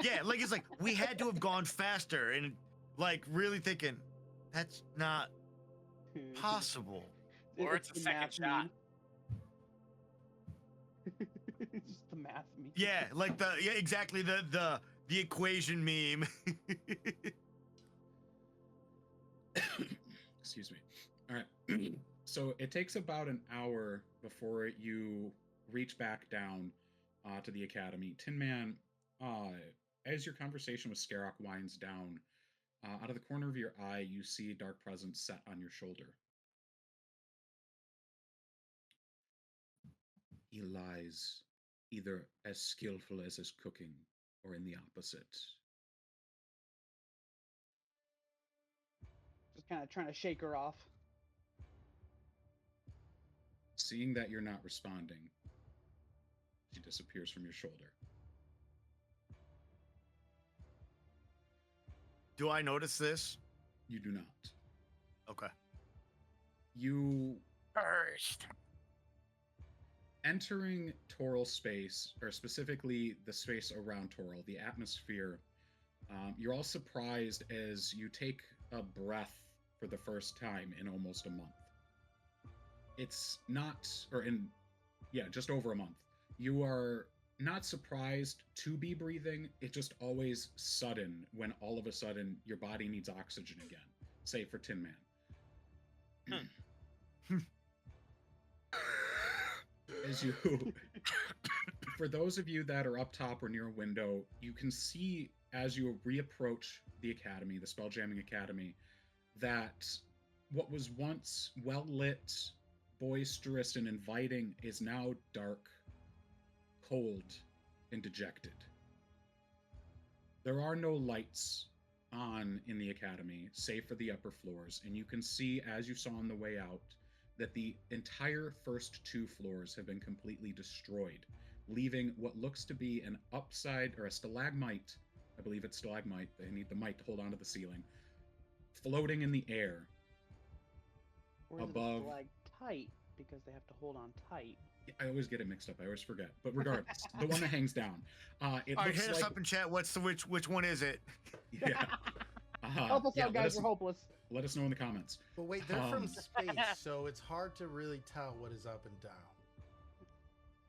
C: Yeah, like it's like we had to have gone faster, and like really thinking that's not possible.
D: Or it's a
E: the
D: second
E: math
D: shot.
E: meme. It's just the math meme.
C: Yeah, like exactly the equation meme.
A: Excuse me. All right. So it takes about an hour before you reach back down to the academy. Tin Man, as your conversation with Skarok winds down, out of the corner of your eye, you see a dark presence set on your shoulder. He lies either as skillful as his cooking or in the opposite.
E: Just kind of trying to shake her off.
A: Seeing that you're not responding, she disappears from your shoulder.
C: Do I notice this?
A: You do not.
C: Okay.
A: You
D: First.
A: entering Toral space, or specifically the space around Toral, the atmosphere, you're all surprised as you take a breath for the first time in almost a month. It's not, just over a month. You are not surprised to be breathing. It's just always sudden when all of a sudden your body needs oxygen again, save for Tin Man. As you, for those of you that are up top or near a window, you can see as you reapproach the academy, the Spelljamming Academy, that what was once well lit, boisterous, and inviting is now dark, cold, and dejected. There are no lights on in the academy, save for the upper floors, and you can see, as you saw on the way out, that the entire first two floors have been completely destroyed, leaving what looks to be an upside or a stalagmite. I believe it's stalagmite. They need the mite to hold onto the ceiling, floating in the air.
E: Or is
A: Above.
E: it a stalactite because they have to hold on tight?
A: I always get it mixed up. I always forget. But regardless, the one that hangs down. It
C: All right,
A: looks
C: hit
A: like
C: us up in chat. What's the which one is it?
A: yeah.
E: Help us
A: yeah,
E: out, guys. We're hopeless.
A: let us know in the comments.
B: But wait, they're from
A: Um,
B: space, so it's hard to really tell what is up and down.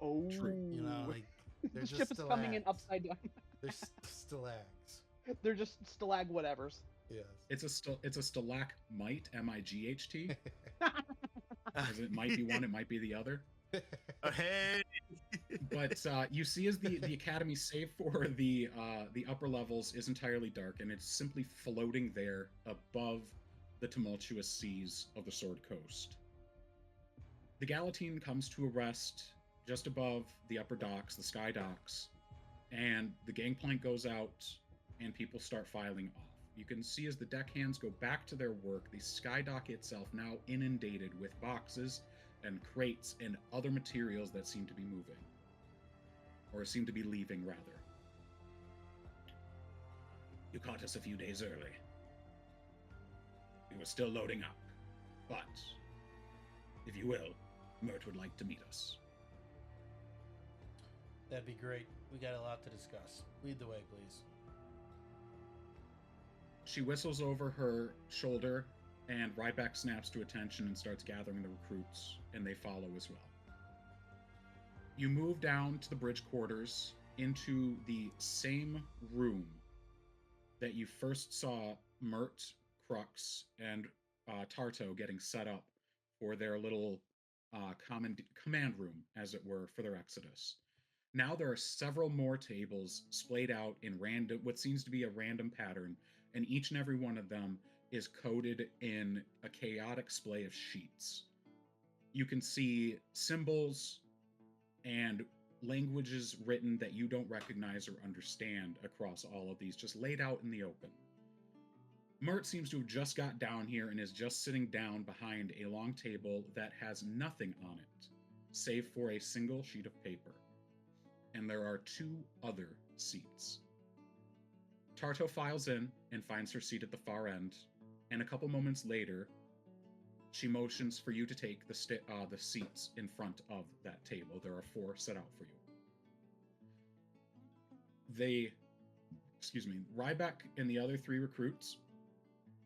E: Oh,
B: You know, like they're
E: the
B: just
E: ship is coming in
B: stalags.
E: upside down.
B: They're stalags.
E: They're just stalag whatevers.
B: Yes.
A: It's a stalagmite, M-I-G-H-T. Because it might be one, it might be the other.
C: Hey.
A: But you see, as the academy, save for the upper levels, is entirely dark, and it's simply floating there above the tumultuous seas of the Sword Coast. The Galatine comes to a rest just above the upper docks, the sky docks, and the gangplank goes out, and people start filing off. You can see as the deckhands go back to their work, the skydock itself now inundated with boxes and crates and other materials that seem to be moving. Or seem to be leaving, rather. You caught us a few days early. We were still loading up. But, if you will, Mert would like to meet us.
B: That'd be great. We got a lot to discuss. Lead the way, please.
A: She whistles over her shoulder, and Ryback snaps to attention and starts gathering the recruits, and they follow as well. You move down to the bridge quarters into the same room that you first saw Mert, Crux, and Tarto getting set up for their little command room, as it were, for their exodus. Now there are several more tables splayed out in what seems to be a random pattern, and each and every one of them is coded in a chaotic splay of sheets. You can see symbols and languages written that you don't recognize or understand across all of these, just laid out in the open. Mert seems to have just got down here and is just sitting down behind a long table that has nothing on it, save for a single sheet of paper. And there are 2 other seats. Tarto files in and finds her seat at the far end, and a couple moments later, she motions for you to take the seats in front of that table. There are 4 set out for you. Ryback and the other 3 recruits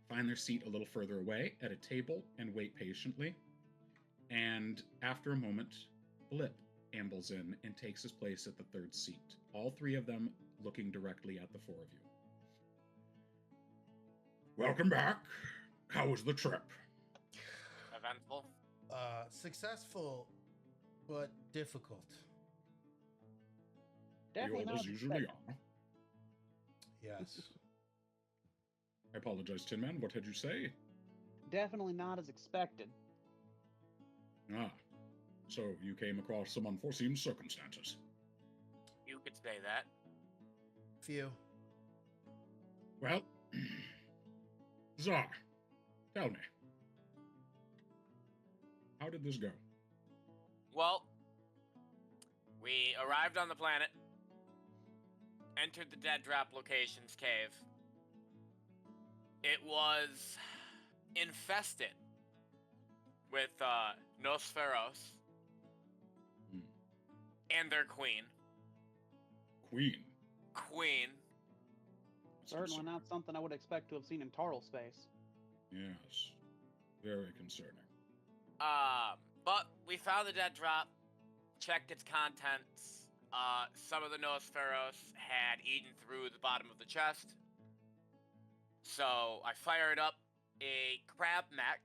A: find their seat a little further away at a table and wait patiently. And after a moment, Blip ambles in and takes his place at the 3rd seat, all 3 of them looking directly at the 4 of you. Welcome back. How was the trip?
D: Eventful.
B: Successful, but difficult.
E: Definitely
A: You
E: not
A: always usually
E: expected.
A: are.
B: Yes.
A: I apologize, Tin Man. What had you say?
E: Definitely not as expected.
A: Ah, so you came across some unforeseen circumstances.
D: You could say that.
B: Few.
A: Well, Czar, tell me. How did this go?
D: Well, we arrived on the planet, entered the Dead Drop Locations cave. It was infested with Nosferos
A: Hmm.
D: and their queen.
A: Queen.
D: Queen.
E: Certainly not something I would expect to have seen in Tarl space.
A: Yes. Very concerning.
D: But we found the dead drop, checked its contents. Some of the Nosferos had eaten through the bottom of the chest. So I fired up a crab mech,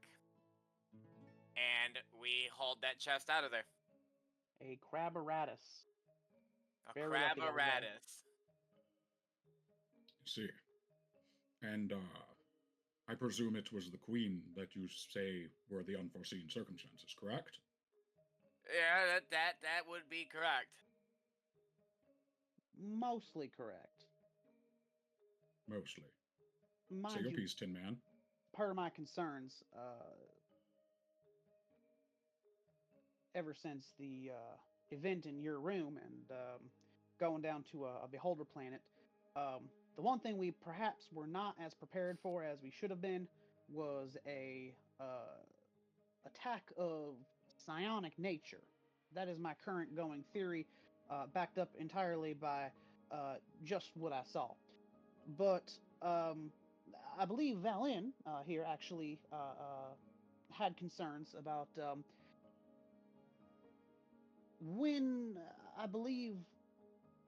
D: and we hauled that chest out of there.
E: A crabaratus.
D: A
E: Very lucky that was all.
D: crabaratus.
A: See. And, I presume it was the queen that you say were the unforeseen circumstances, correct?
D: Yeah, that would be correct.
E: Mostly correct.
A: Mostly. Say
E: Mind
A: your
E: you,
A: piece, Tin Man.
E: part of my concerns, ever since the event in your room and going down to a beholder planet, the one thing we perhaps were not as prepared for as we should have been was a attack of psionic nature. That is my current going theory, backed up entirely by just what I saw. But I believe Valin here actually had concerns about when I believe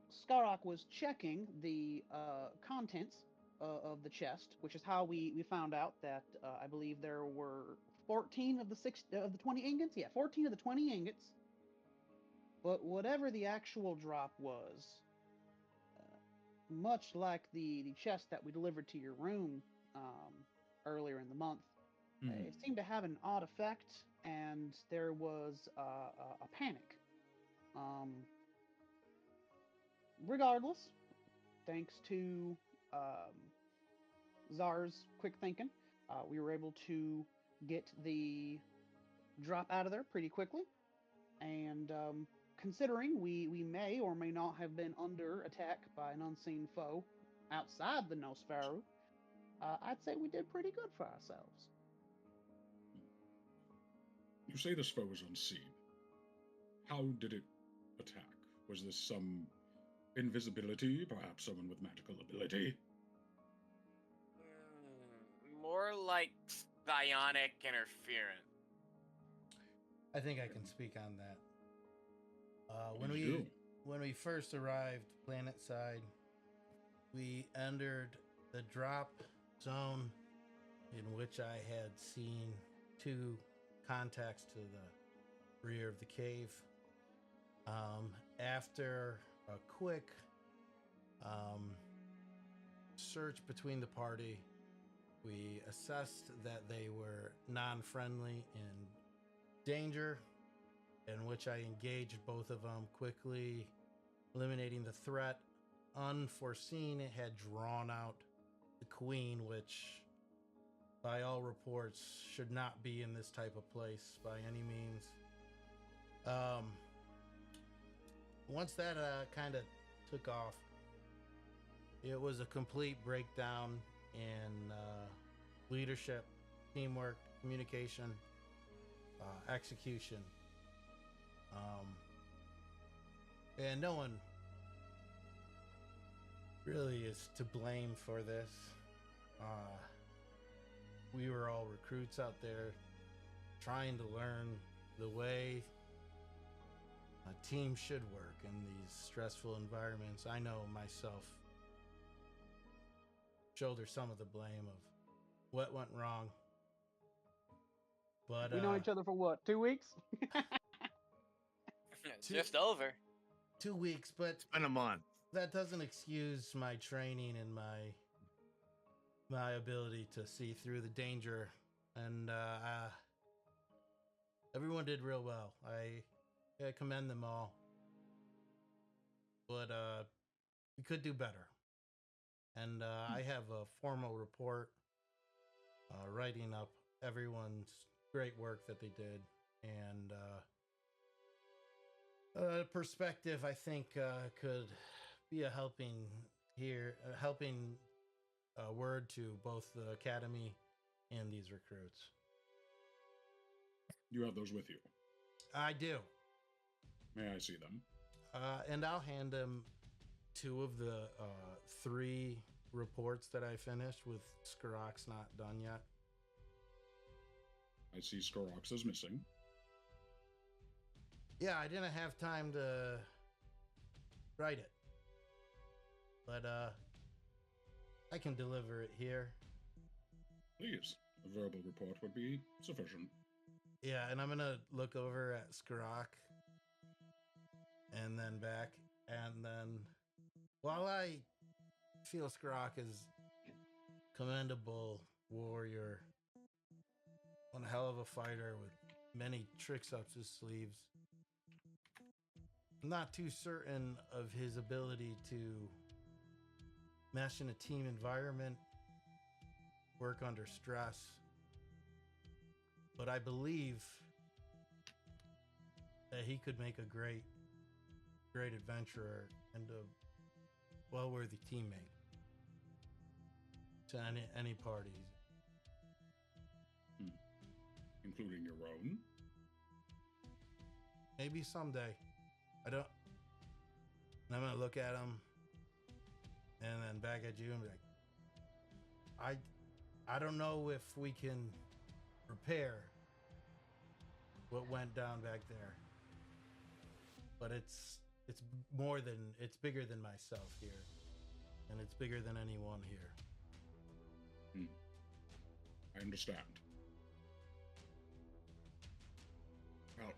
E: Skarok was checking the contents of the chest, which is how we found out that I believe there were 14 of the 20 ingots. Yeah, 14 of the 20 ingots. But whatever the actual drop was, much like the chest that we delivered to your room earlier in the month, it seemed to have an odd effect, and there was a panic. Regardless, thanks to Czar's quick thinking, we were able to get the drop out of there pretty quickly. And considering we may or may not have been under attack by an unseen foe outside the Nosferatu, I'd say we did pretty good for ourselves.
A: You say this foe was unseen. How did it attack? Was this some invisibility, perhaps someone with magical ability?
D: More like psionic interference.
B: I think I can speak on that. When
A: Please
B: we
A: do.
B: when we first arrived planet side, we entered the drop zone in which I had seen 2 contacts to the rear of the cave. After a quick search between the party, we assessed that they were non-friendly and danger, in which I engaged both of them quickly eliminating the threat. Unforeseen, it had drawn out the queen, which, by all reports, should not be in this type of place by any means. Once that kind of took off, it was a complete breakdown in leadership, teamwork, communication, execution. And no one really is to blame for this. We were all recruits out there trying to learn the way a team should work in these stressful environments. I know myself shoulder some of the blame of what went wrong. But
E: We know each other for what, 2 weeks?
D: It's just over.
B: 2 weeks, but
C: It's been a month.
B: that doesn't excuse my training and my ability to see through the danger. And everyone did real well. I commend them all. But we could do better. And I have a formal report writing up everyone's great work that they did. And perspective, I think, could be a helping word to both the academy and these recruits.
A: You have those with you.
B: I do.
A: May I see them?
B: And I'll hand them 2 of the 3 reports that I finished, with Skarok's not done yet.
A: I see Skorox is missing.
B: Yeah, I didn't have time to write it. But I can deliver it here.
A: Please, a verbal report would be sufficient.
B: Yeah, and I'm gonna look over at Skarok and then back, and then while I feel Skarok is commendable warrior, one hell of a fighter with many tricks up his sleeves, I'm not too certain of his ability to mesh in a team environment, work under stress. But I believe that he could make a great adventurer and a well-worthy teammate to any parties.
A: Including your own?
B: Maybe someday. I don't. And I'm gonna look at him and then back at you and be like, I don't know if we can repair what went down back there, but it's bigger than myself here, and it's bigger than anyone here.
A: I understand. Well,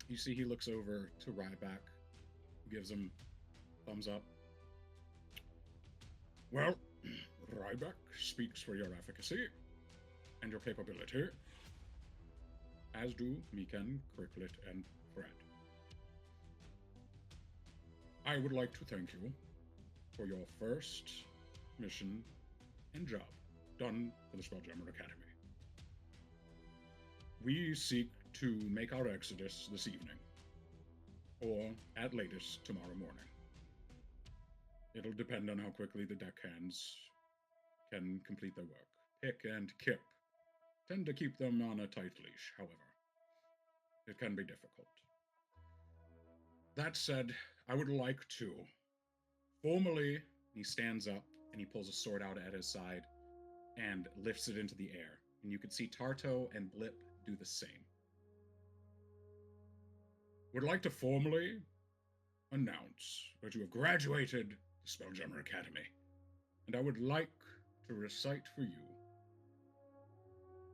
A: you see he looks over to Ryback, gives him thumbs up. Well, Ryback speaks for your efficacy and your capability, as do Mikan, Cricklet, and Fred. I would like to thank you for your first mission and job done for the Spelljammer Academy. We seek to make our exodus this evening, or at latest tomorrow morning. It'll depend on how quickly the deckhands can complete their work. Pick and Kip tend to keep them on a tight leash, however. It can be difficult. That said, I would like to formally, he stands up and he pulls a sword out at his side and lifts it into the air. And you can see Tarto and Blip do the same. Would like to formally announce that you have graduated the Spelljammer Academy. And I would like to recite for you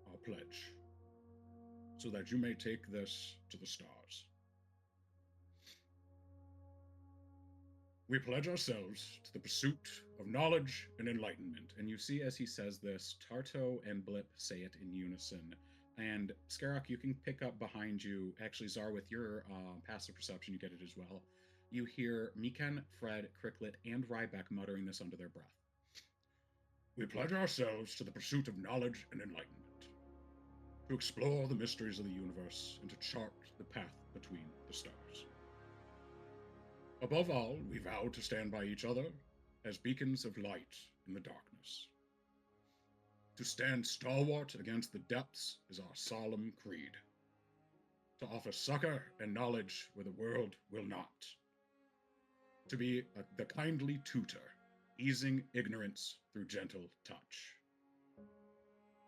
A: our pledge, so that you may take this to the stars. We pledge ourselves to the pursuit of knowledge and enlightenment. And you see as he says this, Tarto and Blip say it in unison. And Skarok, you can pick up behind you, actually Zar, with your passive perception, you get it as well. you hear Mikan, Fred, Cricklet, and Ryback muttering this under their breath. We pledge ourselves to the pursuit of knowledge and enlightenment, to explore the mysteries of the universe and to chart the path between the stars. Above all, we vow to stand by each other as beacons of light in the darkness. To stand stalwart against the depths is our solemn creed. To offer succor and knowledge where the world will not. To be the kindly tutor, easing ignorance through gentle touch.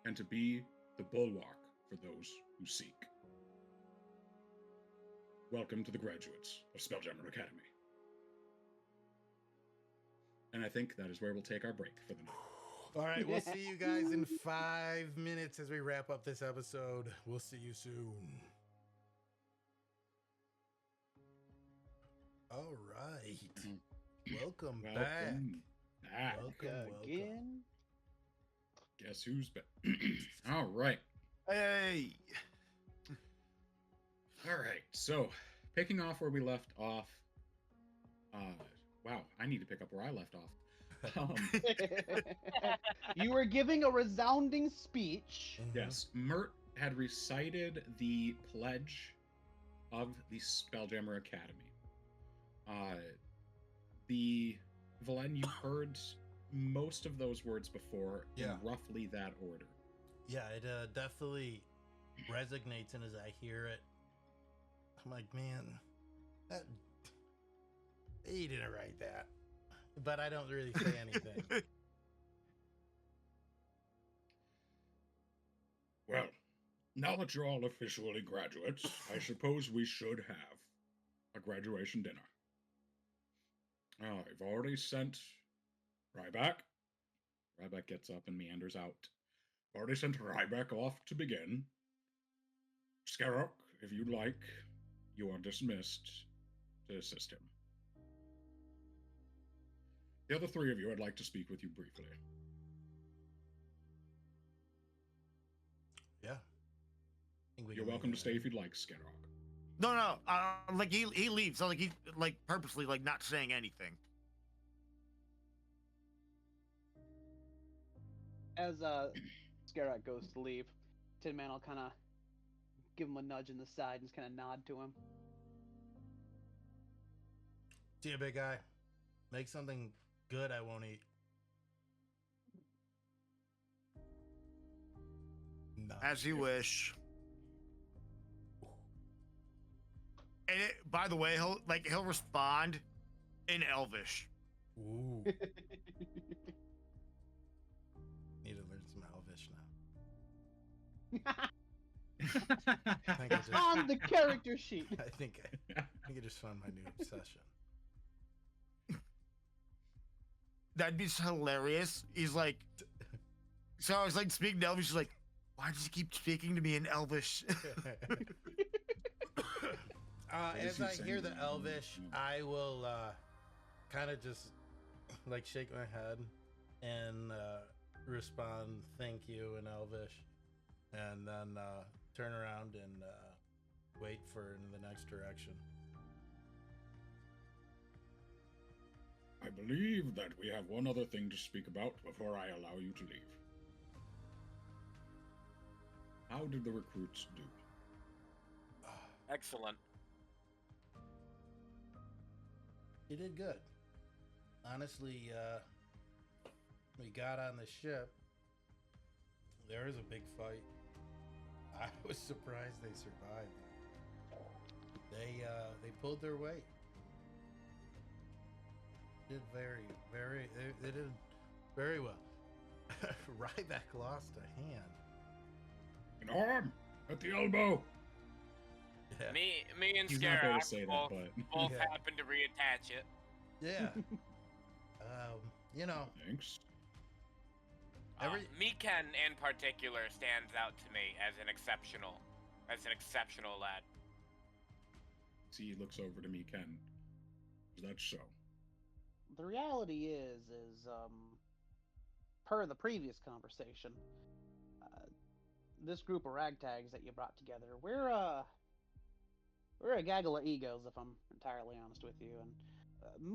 A: And to be the bulwark for those who seek. Welcome to the graduates of Spelljammer Academy. And I think that is where we'll take our break for the night.
B: All right, we'll see you guys in 5 minutes as we wrap up this episode. We'll see you soon. All right. Welcome back.
A: Welcome back.
B: Welcome.
E: Again.
A: Guess who's back? All right.
C: Hey!
A: All right. So, picking off where we left off. Wow, I need to pick up where I left off.
E: You were giving a resounding speech.
A: Yes, Mert had recited the pledge of the Spelljammer Academy. Valen, you heard most of those words before in roughly that order.
B: Yeah, it definitely resonates, and as I hear it, I'm like, man, that he didn't write that. But I don't really say anything.
A: Well, now that you're all officially graduates, I suppose we should have a graduation dinner. I've already sent Ryback. Ryback gets up and meanders out. I've already sent Ryback off to begin. Scarrock, if you'd like, you are dismissed to assist him. The other three of you, I'd like to speak with you briefly.
B: Yeah.
A: You're welcome to stay if you'd like, Scarrock.
C: No. Like he leaves. So like he purposely not saying anything.
E: As Scarrock goes to leave, Tin Man will kind of give him a nudge in the side and just kind of nod to him.
B: See you, big guy. Make something good I won't eat.
C: As you wish. And by the way, he'll respond in Elvish.
B: Ooh. Need to learn some Elvish now. I think
E: It's on the character sheet.
B: I think I just found my new obsession.
C: That'd be so hilarious. He's like, so I was like speaking to Elvish. He's like, why does he keep speaking to me in Elvish?
B: As I hear the Elvish, I will kind of just shake my head and respond, thank you, in Elvish, and then turn around and wait for in the next direction.
A: I believe that we have one other thing to speak about before I allow you to leave. How did the recruits do?
D: Excellent.
B: He did good. Honestly, we got on the ship. There was a big fight. I was surprised they survived. They pulled their weight. Did they did very well. Ryback lost a hand.
A: An arm at the elbow.
B: Yeah.
D: Me and
A: He's not going to say
D: Scarrock
A: that, but
D: both
B: Yeah.
D: happened to reattach it.
B: Yeah.
A: thanks.
D: Mikan in particular stands out to me as an exceptional lad.
A: See, he looks over to me, Ken. Is that so?
E: The reality is per the previous conversation, this group of ragtags that you brought together, we're we're a gaggle of egos, if I'm entirely honest with you. And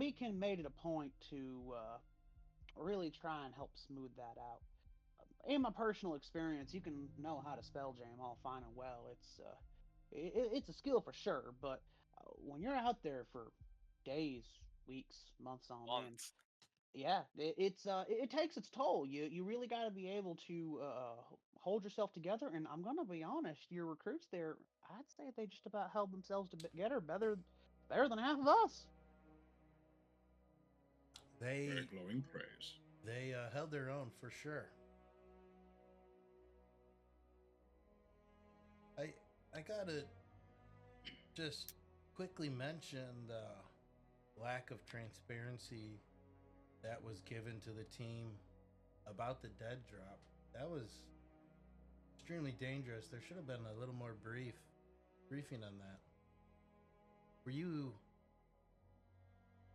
E: Meekin made it a point to really try and help smooth that out. In my personal experience, you can know how to spell jam all fine and well. It's a skill for sure, but when you're out there for days, weeks, months on end,
D: Once.
E: yeah, it takes its toll. You really got to be able to hold yourself together. And I'm gonna be honest, your recruits there, I'd say they just about held themselves together better than half of us.
A: Very
B: They
A: glowing praise.
B: they held their own for sure. I I gotta just quickly mention the lack of transparency that was given to the team about the dead drop. That was extremely dangerous. There should have been a little more briefing on that. Were you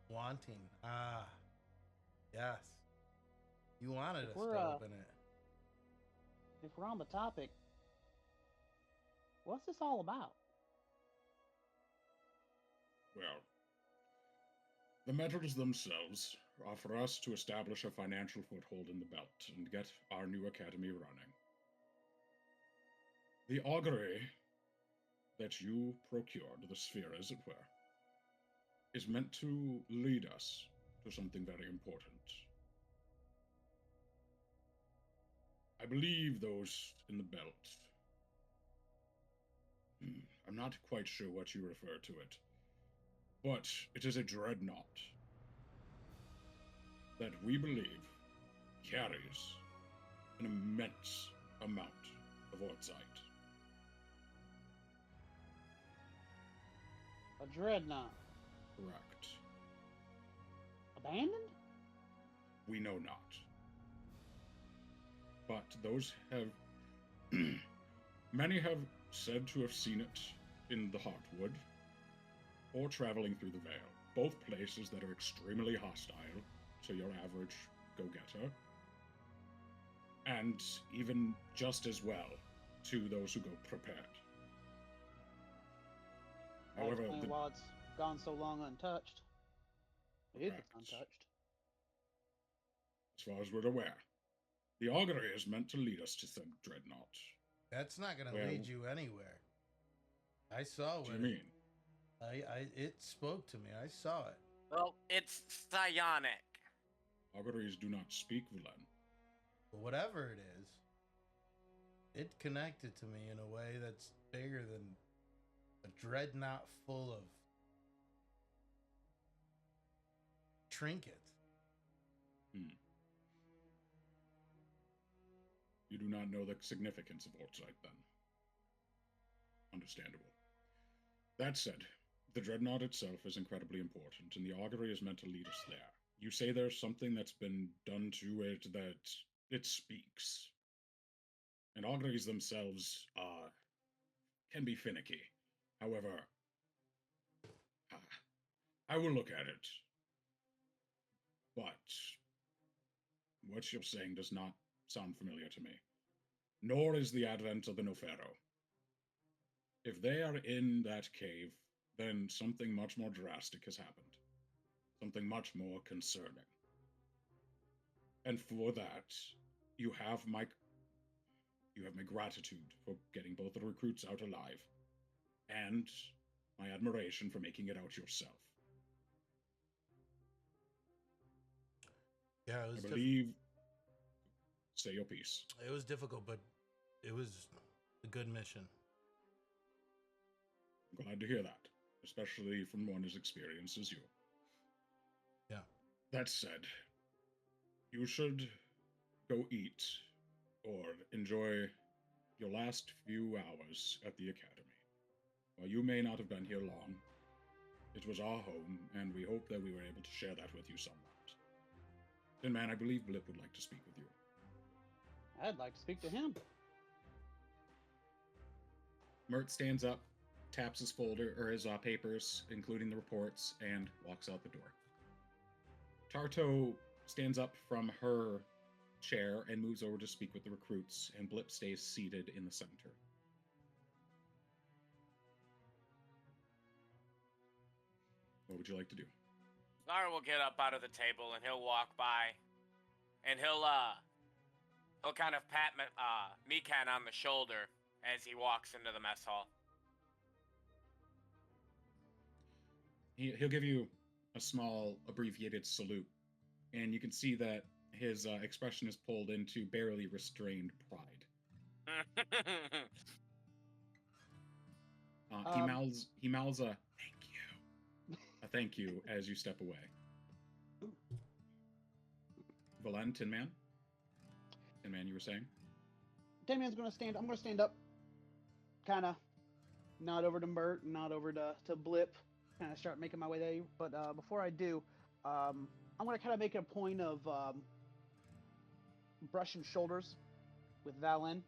B: wanting? Ah, yes. You wanted
E: If
B: us
E: we're
B: to
E: uh,
B: open it.
E: if we're on the topic, what's this all about?
A: Well, the metals themselves offer us to establish a financial foothold in the belt and get our new academy running. The augury that you procured, the sphere as it were, is meant to lead us to something very important. I believe those in the belt. I'm not quite sure what you refer to it, but it is a dreadnought that we believe carries an immense amount of ortsite.
E: A dreadnought
A: Correct.
E: abandoned?
A: We know not. But those have. Many have said to have seen it in the Heartwood or traveling through the Vale, both places that are extremely hostile to your average go getter, and even just as well to those who go prepared.
E: That
A: However,
E: explains why it's gone so long untouched. If it's
A: Correct.
E: untouched.
A: As far as we're aware, the augury is meant to lead us to the dreadnought.
B: That's not going to
A: Well,
B: lead you anywhere. I saw
A: What do
B: what
A: you mean?
B: it spoke to me. I saw it.
D: Well, it's psionic.
A: Auguries do not speak Velen.
B: But whatever it is, it connected to me in a way that's bigger than a dreadnought full of trinkets.
A: You do not know the significance of Ortsite, then. Understandable. That said, the dreadnought itself is incredibly important, and the augury is meant to lead us there. You say there's something that's been done to it that it speaks. And auguries themselves can be finicky. However, I will look at it. But what you're saying does not sound familiar to me. Nor is the advent of the Nofero. If they are in that cave, then something much more drastic has happened. Something much more concerning. And for that, you have my gratitude for getting both the recruits out alive, and my admiration for making it out yourself.
B: Yeah, it was.
A: I believe. Say your piece.
B: It was difficult, but it was a good mission.
A: I'm glad to hear that, especially from one as experienced as you.
B: Yeah.
A: That said, you should go eat or enjoy your last few hours at the academy. While you may not have been here long, it was our home, and we hope that we were able to share that with you somewhat. Tin Man, I believe Blip would like to speak with you.
E: I'd like to speak to him.
A: Mert stands up, taps his folder or his papers, including the reports, and walks out the door. Tarto stands up from her chair and moves over to speak with the recruits, and Blip stays seated in the center. What would you like to do?
D: Zara will get up out of the table and he'll walk by, and he'll kind of pat Mikan on the shoulder as he walks into the mess hall.
A: He'll give you a small abbreviated salute, and you can see that his expression is pulled into barely restrained pride. He mouths a thank you as you step away. Valen, Tin Man, you were saying?
E: Tin Man's gonna stand. I'm gonna stand up, kind of nod over to Mert, nod over to Blip, kind of start making my way there. But before I do, I'm gonna kind of make a point of brushing shoulders with Valen,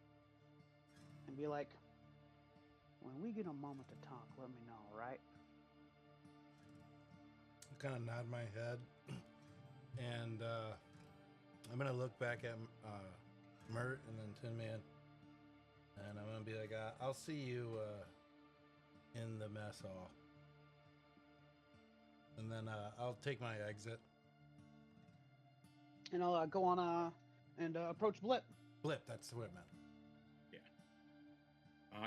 E: and be like, "When we get a moment to talk, let me know, all right?"
B: I kind of nod my head, and I'm gonna look back at Mert and then Tin Man, and I'm gonna be like, "I'll see you in the mess hall," and then I'll take my exit.
E: And I'll go on and approach Blip.
B: Blip, that's what it meant.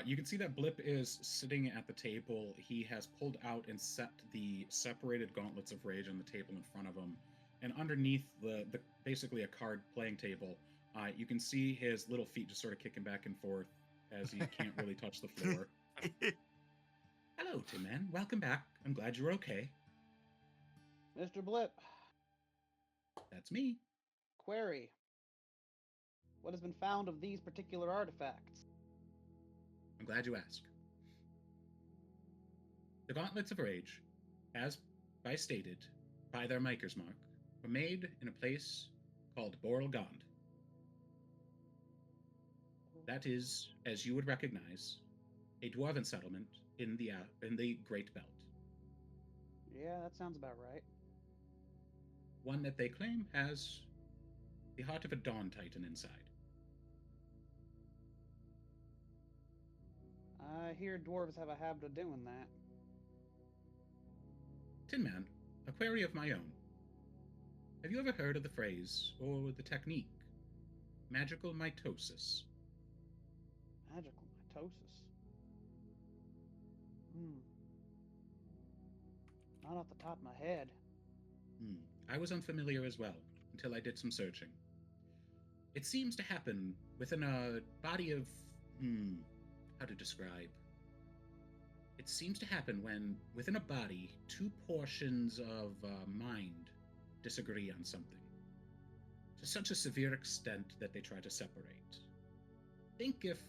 A: You can see that Blip is sitting at the table. He has pulled out and set the separated gauntlets of rage on the table in front of him. And underneath the basically a card playing table, you can see his little feet just sort of kicking back and forth as he can't really touch the floor. Hello, Tin Man. Welcome back. I'm glad you're okay.
E: Mr. Blip.
A: That's me.
E: Query. What has been found of these particular artifacts?
A: I'm glad you asked. The Gauntlets of Rage, as by stated, by their maker's mark, were made in a place called Boral Gond. That is, as you would recognize, a dwarven settlement in the Great Belt.
E: Yeah, that sounds about right.
A: One that they claim has the heart of a Dawn Titan inside.
E: I hear dwarves have a habit of doing that.
A: Tin Man, a query of my own. Have you ever heard of the phrase, or the technique, magical mitosis?
E: Magical mitosis? Not off the top of my head.
A: I was unfamiliar as well, until I did some searching. It seems to happen within a body of... how to describe? It seems to happen when, within a body, two portions of mind disagree on something, to such a severe extent that they try to separate. Think if,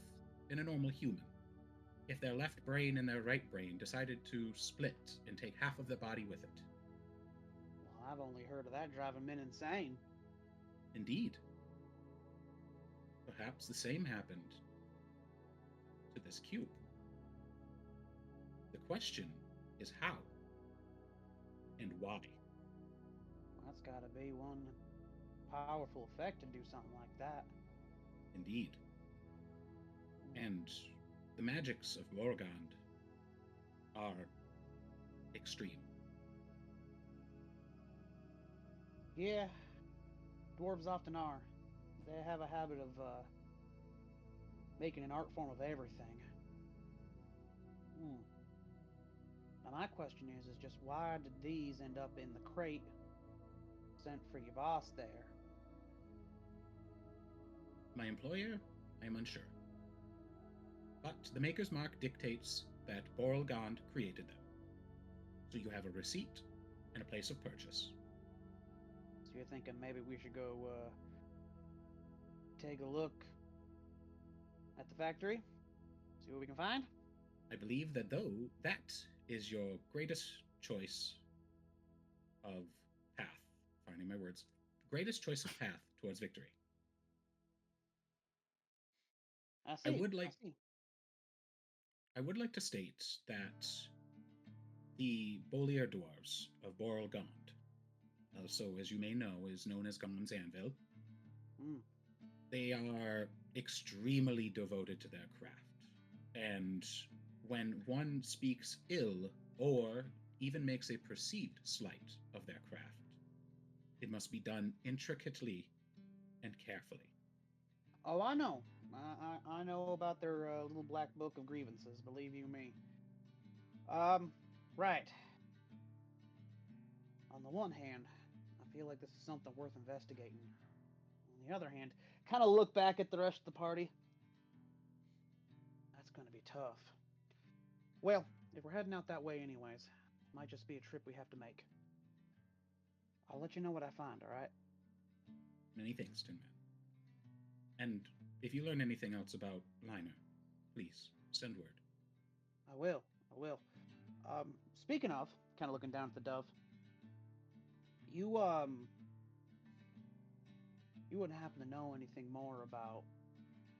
A: in a normal human, if their left brain and their right brain decided to split and take half of their body with it.
E: Well, I've only heard of that driving men insane.
A: Indeed. Perhaps the same happened to this cube. The question is how and why.
E: That's gotta be one powerful effect to do something like that.
A: Indeed. And the magics of Morgond are extreme.
E: Yeah, dwarves often are. They have a habit of making an art form of everything. Now my question is just why did these end up in the crate sent for your boss there?
A: My employer, I am unsure. But the Maker's Mark dictates that Boral Gond created them. So you have a receipt and a place of purchase.
E: So you're thinking maybe we should go take a look at the factory? See what we can find?
A: I believe that that is your greatest choice of path. Finding my words. Greatest choice of path towards victory.
E: I see.
A: I would like to state that the Bolier dwarves of Boral Gond, also as you may know, is known as Gond's Anvil. They are extremely devoted to their craft. And when one speaks ill or even makes a perceived slight of their craft. It must be done intricately and carefully.
E: Oh, I know. I know about their little black book of grievances. Believe you me. Right. On the one hand, I feel like this is something worth investigating. On the other hand, kind of look back at the rest of the party. That's going to be tough. Well, if we're heading out that way anyways, might just be a trip we have to make. I'll let you know what I find, all right?
A: Many thanks, Tin Man. And if you learn anything else about Liner, please send word.
E: I will. I will. Speaking of, kind of looking down at the dove, you you wouldn't happen to know anything more about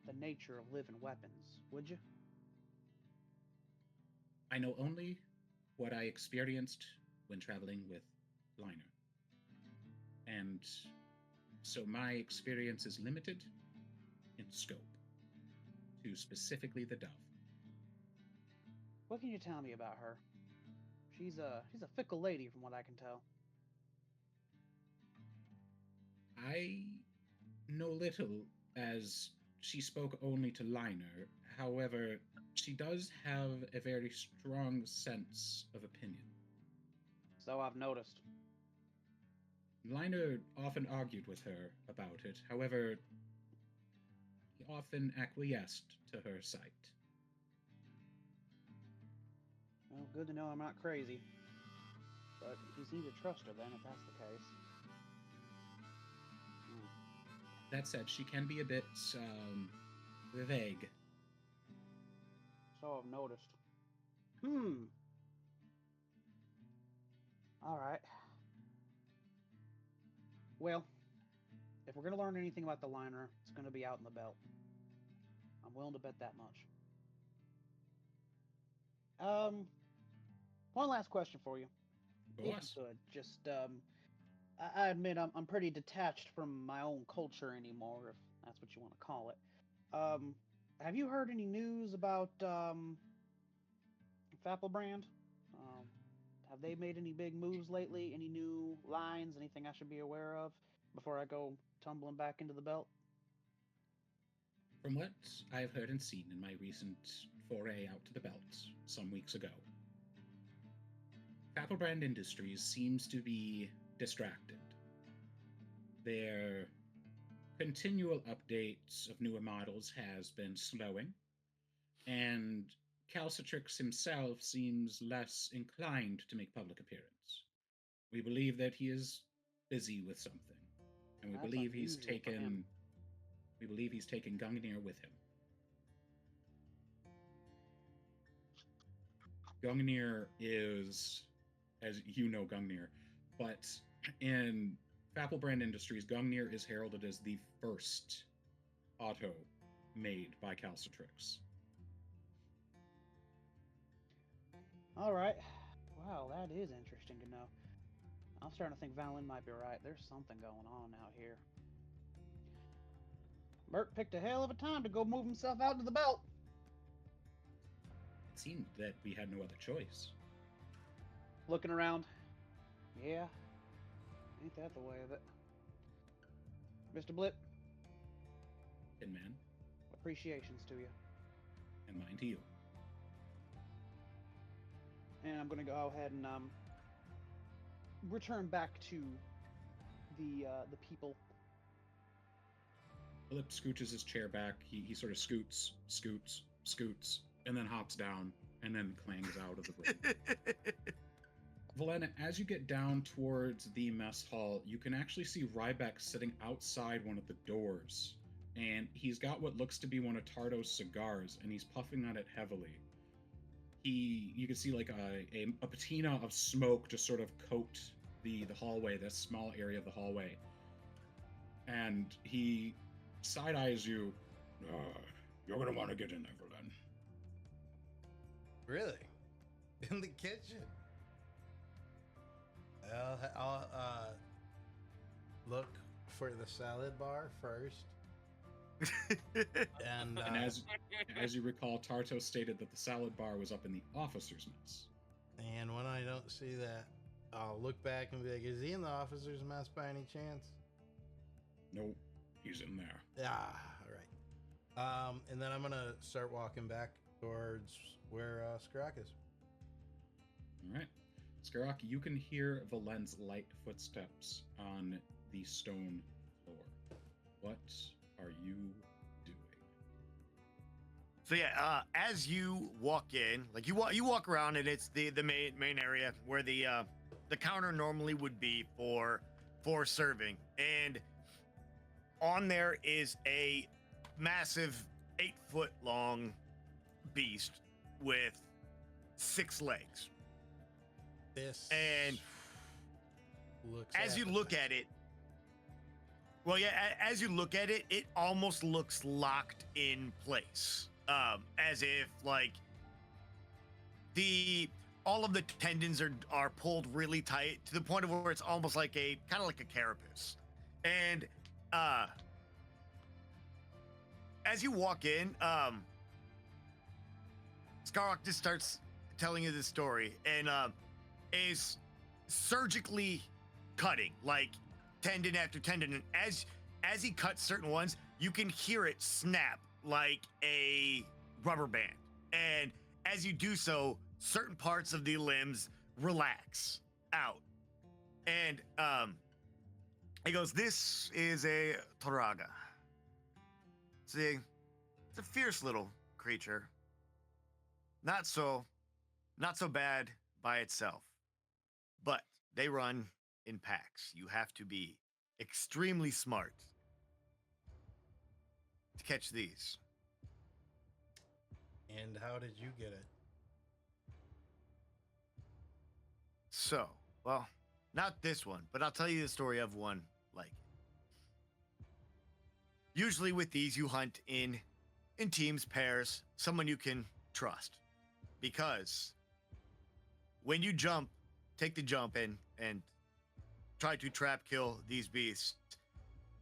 E: the nature of living weapons, would you?
A: I know only what I experienced when traveling with Liner. And so my experience is limited in scope to specifically the dove.
E: What can you tell me about her? She's a fickle lady from what I can tell.
A: I know little, as she spoke only to Liner. However, she does have a very strong sense of opinion.
E: So I've noticed.
A: Liner often argued with her about it. However, he often acquiesced to her side.
E: Well, good to know I'm not crazy. But you seem to trust her then, if that's the case. Hmm.
A: That said, she can be a bit vague.
E: So I've noticed. Hmm. All right. Well, if we're gonna learn anything about the liner, it's gonna be out in the belt. I'm willing to bet that much. Um, one last question for you, if you
A: Boss,
E: could. Just I admit I'm pretty detached from my own culture anymore, if that's what you want to call it. Um, have you heard any news about Fapelbrand? Um, have they made any big moves lately? Any new lines? Anything I should be aware of before I go tumbling back into the belt?
A: from what I've heard and seen in my recent foray out to the belt some weeks ago, Fapelbrand Industries seems to be distracted. Their continual updates of newer models has been slowing, and Calcitrix himself seems less inclined to make public appearance. We believe that he is busy with something, and
E: That's unusual for him.
A: we believe he's taken Gungnir with him. Gungnir is, as you know, Gungnir, but in Fapelbrand Industries, Gungnir is heralded as the first auto made by Calcitrix.
E: All right. Wow, that is interesting to know. I'm starting to think Valen might be right. There's something going on out here. Mert picked a hell of a time to go move himself out to the belt.
A: It seemed that we had no other choice.
E: Looking around. Yeah, ain't that the way of it? Mr. Blip,
A: Tin Man,
E: appreciations to you.
A: and mine to you.
E: And I'm gonna go ahead and return back to the people.
A: Philip scooches his chair back. He sort of scoots, and then hops down, and then clangs out of the room. Valena, as you get down towards the mess hall, you can actually see Ryback sitting outside one of the doors. And he's got what looks to be one of Tardo's cigars, and he's puffing on it heavily. You can see like a patina of smoke just sort of coat the hallway, this small area of the hallway. And he side-eyes you. You're going to want to get in there, Valen.
B: Really? In the kitchen? I'll look for the salad bar first. And
A: And as you recall, Tarto stated that the salad bar was up in the officers' mess.
B: And when I don't see that, I'll look back and be like, is he in the officer's mess by any chance?
A: Nope, he's in there.
B: Yeah, all right. And then I'm going to start walking back towards where Skrak is.
A: All right. Skarok, you can hear Valen's light footsteps on the stone floor. What are you doing?
C: So yeah, as you walk in, like you walk around, and it's the main area where the counter normally would be for serving, and on there is a massive 8-foot long beast with 6 legs.
B: This
C: And
B: looks
C: as you look at it, well, yeah, as you look at it, it almost looks locked in place, as if like all of the tendons are pulled really tight to the point of where it's almost like a kind of like a carapace. And as you walk in, Skarok just starts telling you this story, and is surgically cutting like tendon after tendon, and as he cuts certain ones, you can hear it snap like a rubber band, and as you do so, certain parts of the limbs relax out, and he goes, "This is a Toraga. It's a fierce little creature. Not so bad by itself, but they run in packs. You have to be extremely smart to catch these."
B: And how did you get it?
C: So, well, not this one, but I'll tell you the story of one like it. Usually with these, you hunt in teams, pairs, someone you can trust, because when you take the jump and try to trap kill these beasts,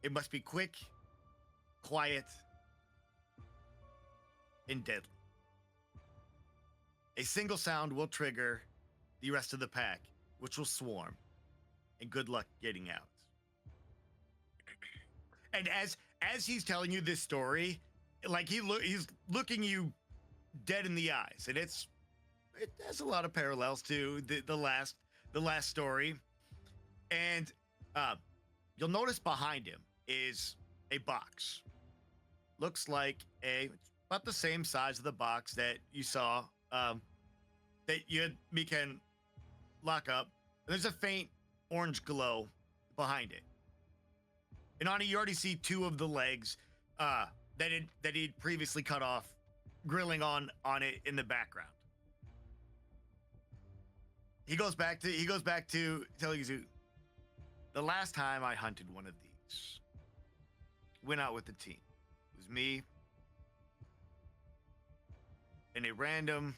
C: it must be quick, quiet, and deadly. A single sound will trigger the rest of the pack, which will swarm, and good luck getting out. And as he's telling you this story, like he's looking you dead in the eyes, and it has a lot of parallels to the last story. And you'll notice behind him is a box. Looks like it's about the same size of the box that you saw, that me can lock up. And there's a faint orange glow behind it. And on it, you already see 2 of the legs that he'd previously cut off, grilling on it in the background. He goes back to telling you, "The last time I hunted one of these, went out with the team. It was me and a random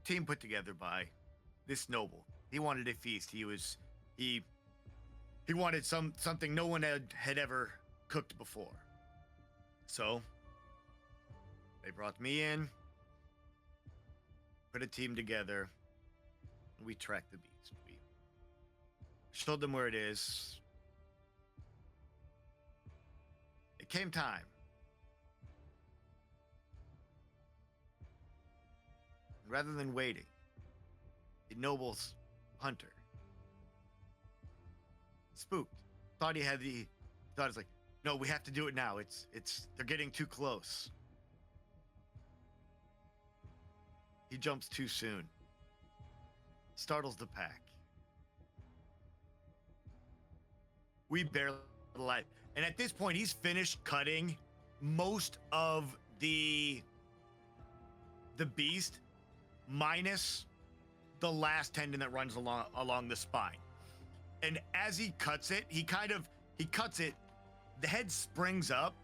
C: team put together by this noble. He wanted a feast. He wanted something no one had ever cooked before. So they brought me in, put a team together, and we tracked the beast. We showed them where it is. It came time. And rather than waiting, the noble's hunter spooked. Thought it's like, no, we have to do it now. They're getting too close. He jumps too soon. Startles the pack. We barely alive. And at this point, he's finished cutting most of the beast, minus the last tendon that runs along the spine. And as he cuts it, he cuts it, the head springs up,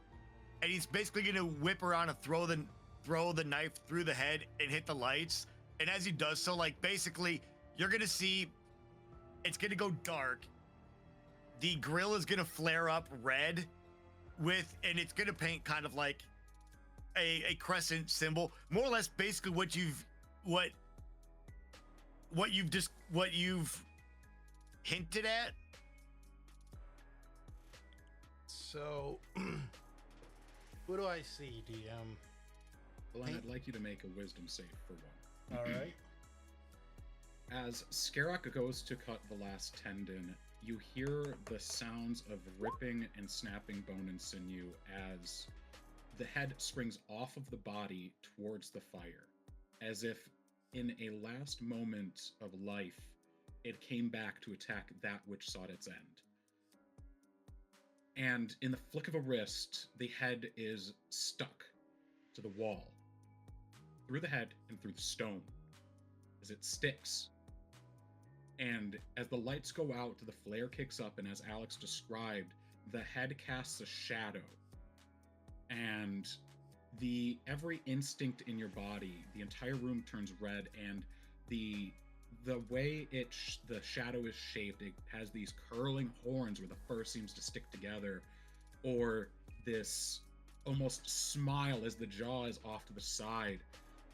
C: and he's basically gonna whip around and throw the knife through the head and hit the lights. And as he does so, like, basically, you're gonna see it's gonna go dark. The grill is gonna flare up red and it's gonna paint kind of like a crescent symbol, more or less basically what what you've hinted at.
B: So, what do I see, DM?
A: Well, I'd like you to make a wisdom save for one.
B: All right.
A: As Scarrock goes to cut the last tendon, you hear the sounds of ripping and snapping bone and sinew as the head springs off of the body towards the fire, as if in a last moment of life, it came back to attack that which sought its end. And in the flick of a wrist, the head is stuck to the wall, through the head and through the stone, as it sticks. And as the lights go out, the flare kicks up, and as Alex described, the head casts a shadow. And every instinct in your body, the entire room turns red, and the way the shadow is shaped, it has these curling horns where the fur seems to stick together, or this almost smile as the jaw is off to the side,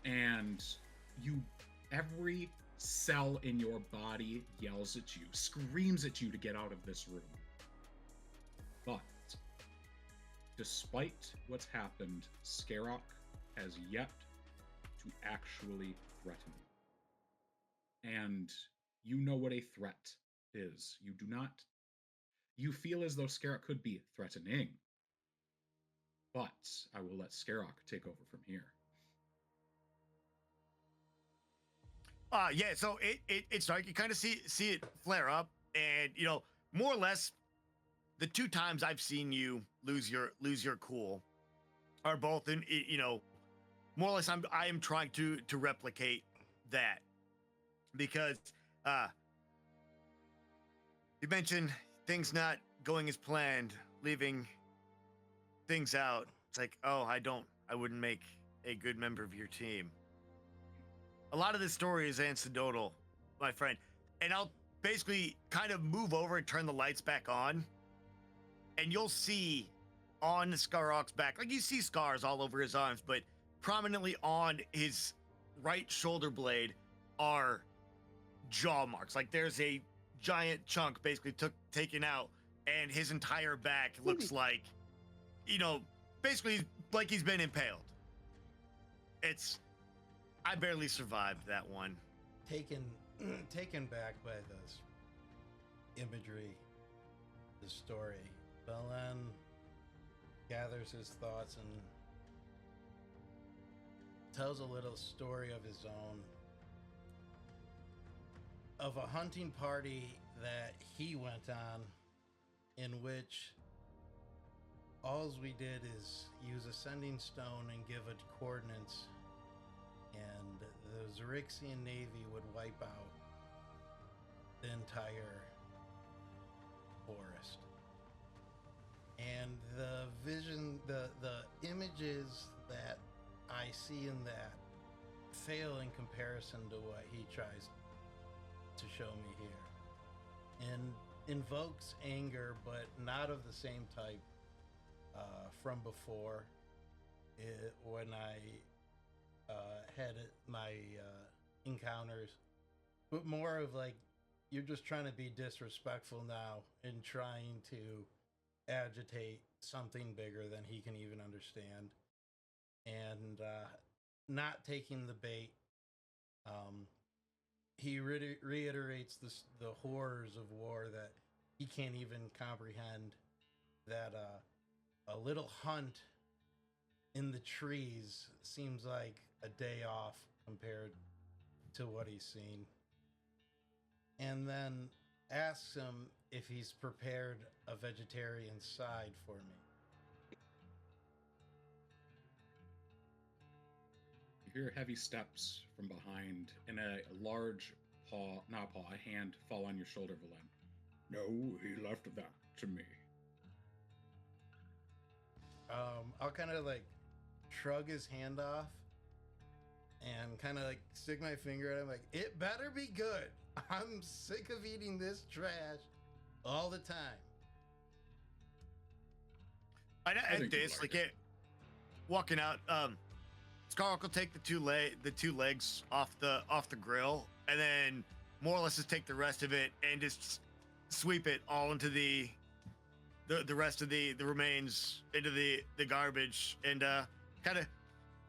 A: and every cell in your body yells at you, screams at you to get out of this room. But despite what's happened, Scarrock has yet to actually threaten you. And you know what a threat is. You do not. You feel as though Scarrock could be threatening. But I will let Scarrock take over from here.
C: Yeah, so it's dark. You kind of see it flare up, and more or less, the two times I've seen you lose your cool are both in more or less. I am trying to replicate that, because you mentioned things not going as planned, leaving things out. It's like, oh, I wouldn't make a good member of your team. A lot of this story is anecdotal, my friend. And I'll basically kind of move over and turn the lights back on. And you'll see on Scarrock's back, like you see scars all over his arms, but prominently on his right shoulder blade are jaw marks. Like there's a giant chunk basically taken out, and his entire back looks like, basically like he's been impaled. I barely survived that one.
B: Taken back by this imagery, the story, Belen gathers his thoughts and tells a little story of his own, of a hunting party that he went on, in which all we did is use a sending stone and give it coordinates, and the Xerixian Navy would wipe out the entire forest. And the vision, the images that I see in that fail in comparison to what he tries to show me here, and invokes anger, but not of the same type from before. When I had my encounters, but more of like, you're just trying to be disrespectful now and trying to agitate something bigger than he can even understand, and not taking the bait. He reiterates the horrors of war that he can't even comprehend, that a little hunt in the trees seems like a day off compared to what he's seen. And then asks him if he's prepared a vegetarian side for me.
A: You hear heavy steps from behind, and a large hand fall on your shoulder, Valen. No, he left that to me.
B: I'll kind of like shrug his hand off and kind of like stick my finger at him, like, it better be good. I'm sick of eating this trash all the time.
C: I this like it walking out. Scark will take the two legs off the grill, and then more or less just take the rest of it and just sweep it all into the rest of the remains into the garbage, and kind of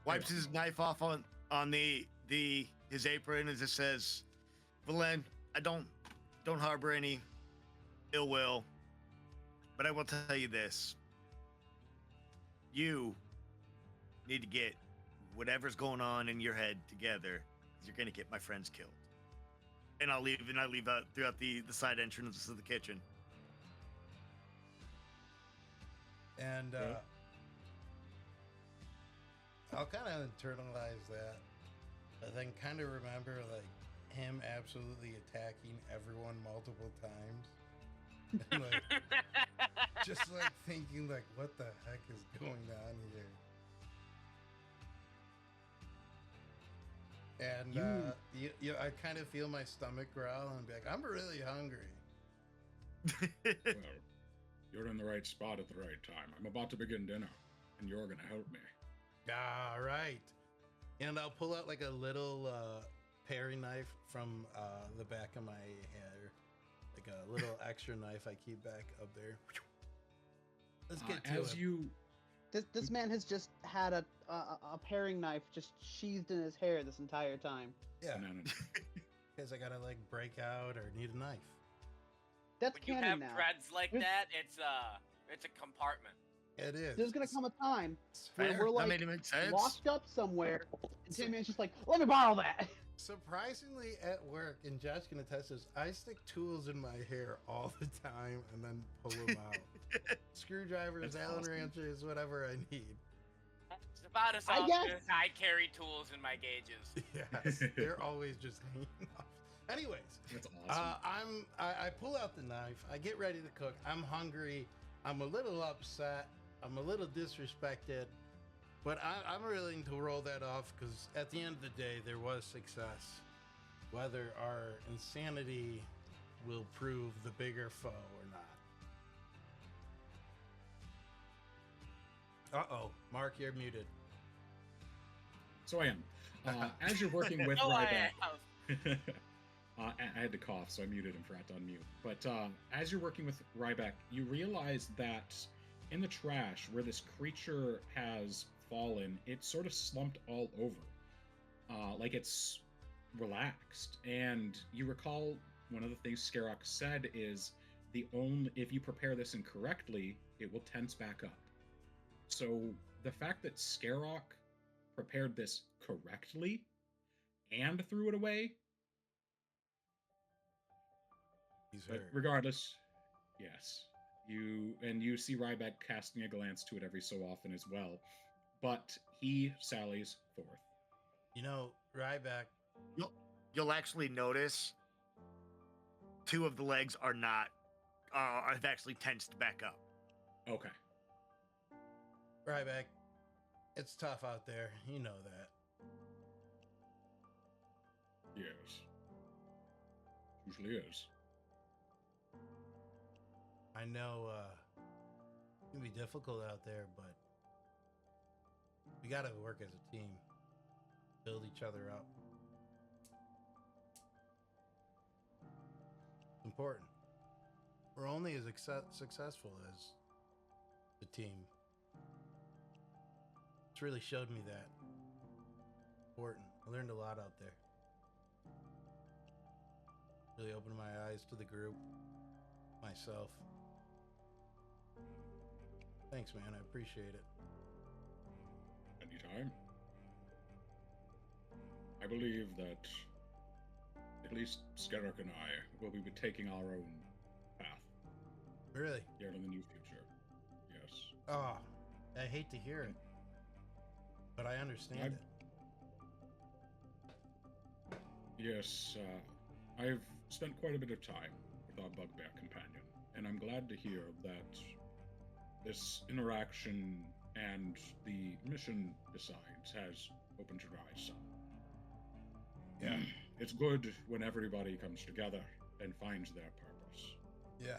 C: wipes his knife off on his apron and just says, "Valen, I don't harbor any ill will, but I will tell you this: you need to get whatever's going on in your head together, because you're gonna get my friends killed." And I leave out throughout the side entrances of the kitchen.
B: And I'll kind of internalize that, but then kind of remember like him absolutely attacking everyone multiple times, and like just like thinking like, what the heck is going on here? And I kind of feel my stomach growl and be like, I'm really hungry.
A: Well, you're in the right spot at the right time. I'm about to begin dinner, and you're gonna help me.
B: All right. And I'll pull out like a little paring knife from the back of my hair, like a little extra knife I keep back up there. Let's get to
A: as
B: it.
A: you
E: This man has just had a paring knife just sheathed in his hair this entire time.
B: Yeah,
A: banana.
B: because I gotta like break out or need a knife.
E: That's
D: When you
E: canon
D: have
E: now.
D: dreads like that, it's a compartment.
B: It is.
E: There's gonna come a time
B: It's
E: where
B: fair.
E: we're
C: That
E: like
C: made it make sense.
E: locked up somewhere, and Tin Man's just like, "Let me borrow that."
B: Surprisingly, at work, and Josh can attest this, I stick tools in my hair all the time and then pull them out. Screwdrivers,
A: That's
B: Allen
A: awesome.
B: wrenches, whatever I need.
D: It's about as
E: I
D: often
E: guess-
D: as I carry tools in my gauges.
B: Yes, they're always just hanging off. Anyways,
A: That's awesome.
B: I pull out the knife. I get ready to cook. I'm hungry. I'm a little upset. I'm a little disrespected, but I'm willing to roll that off because at the end of the day, there was success. Whether our insanity will prove the bigger foe or not. Uh-oh, Mark, you're muted.
A: So I am. As you're working with
D: No, I
A: Ryback,
D: have.
A: I had to cough, so I muted and forgot to unmute. But as you're working with Ryback, you realize that in the trash where this creature has fallen, it's sort of slumped all over, like it's relaxed. And you recall one of the things Skarok said is if you prepare this incorrectly, it will tense back up. So the fact that Skarok prepared this correctly and threw it away.
B: He's
A: But
B: hurt.
A: regardless, yes, you see Ryback casting a glance to it every so often as well, but he sallies forth.
B: You know, Ryback,
C: You'll actually notice two of the legs are not have actually tensed back up.
A: Okay,
B: Ryback, it's tough out there. You know that.
A: yes, usually is.
B: I know it can be difficult out there, but we got to work as a team, build each other up. It's important. We're only as successful as the team. It's really showed me that. Important. I learned a lot out there. Really opened my eyes to the group, myself. Thanks, man. I appreciate it.
A: Anytime. I believe that at least Skarok and I will be taking our own path
B: Really?
A: here in the near future. Yes.
B: Oh, I hate to hear it, but I understand it.
A: Yes, I've spent quite a bit of time with our bugbear companion, and I'm glad to hear that this interaction and the mission besides has opened your eyes some.
B: Yeah.
A: It's good when everybody comes together and finds their purpose.
B: Yeah.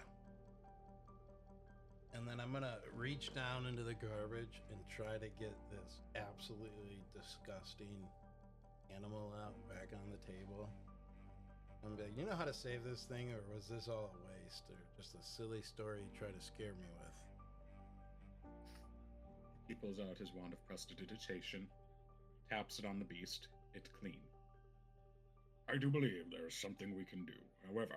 B: and then I'm gonna reach down into the garbage and try to get this absolutely disgusting animal out back on the table. I'm like, you know how to save this thing, or was this all a waste, or just a silly story you try to scare me with?
A: He pulls out his wand of prestidigitation, taps it on the beast. It's clean. I do believe there is something we can do. However,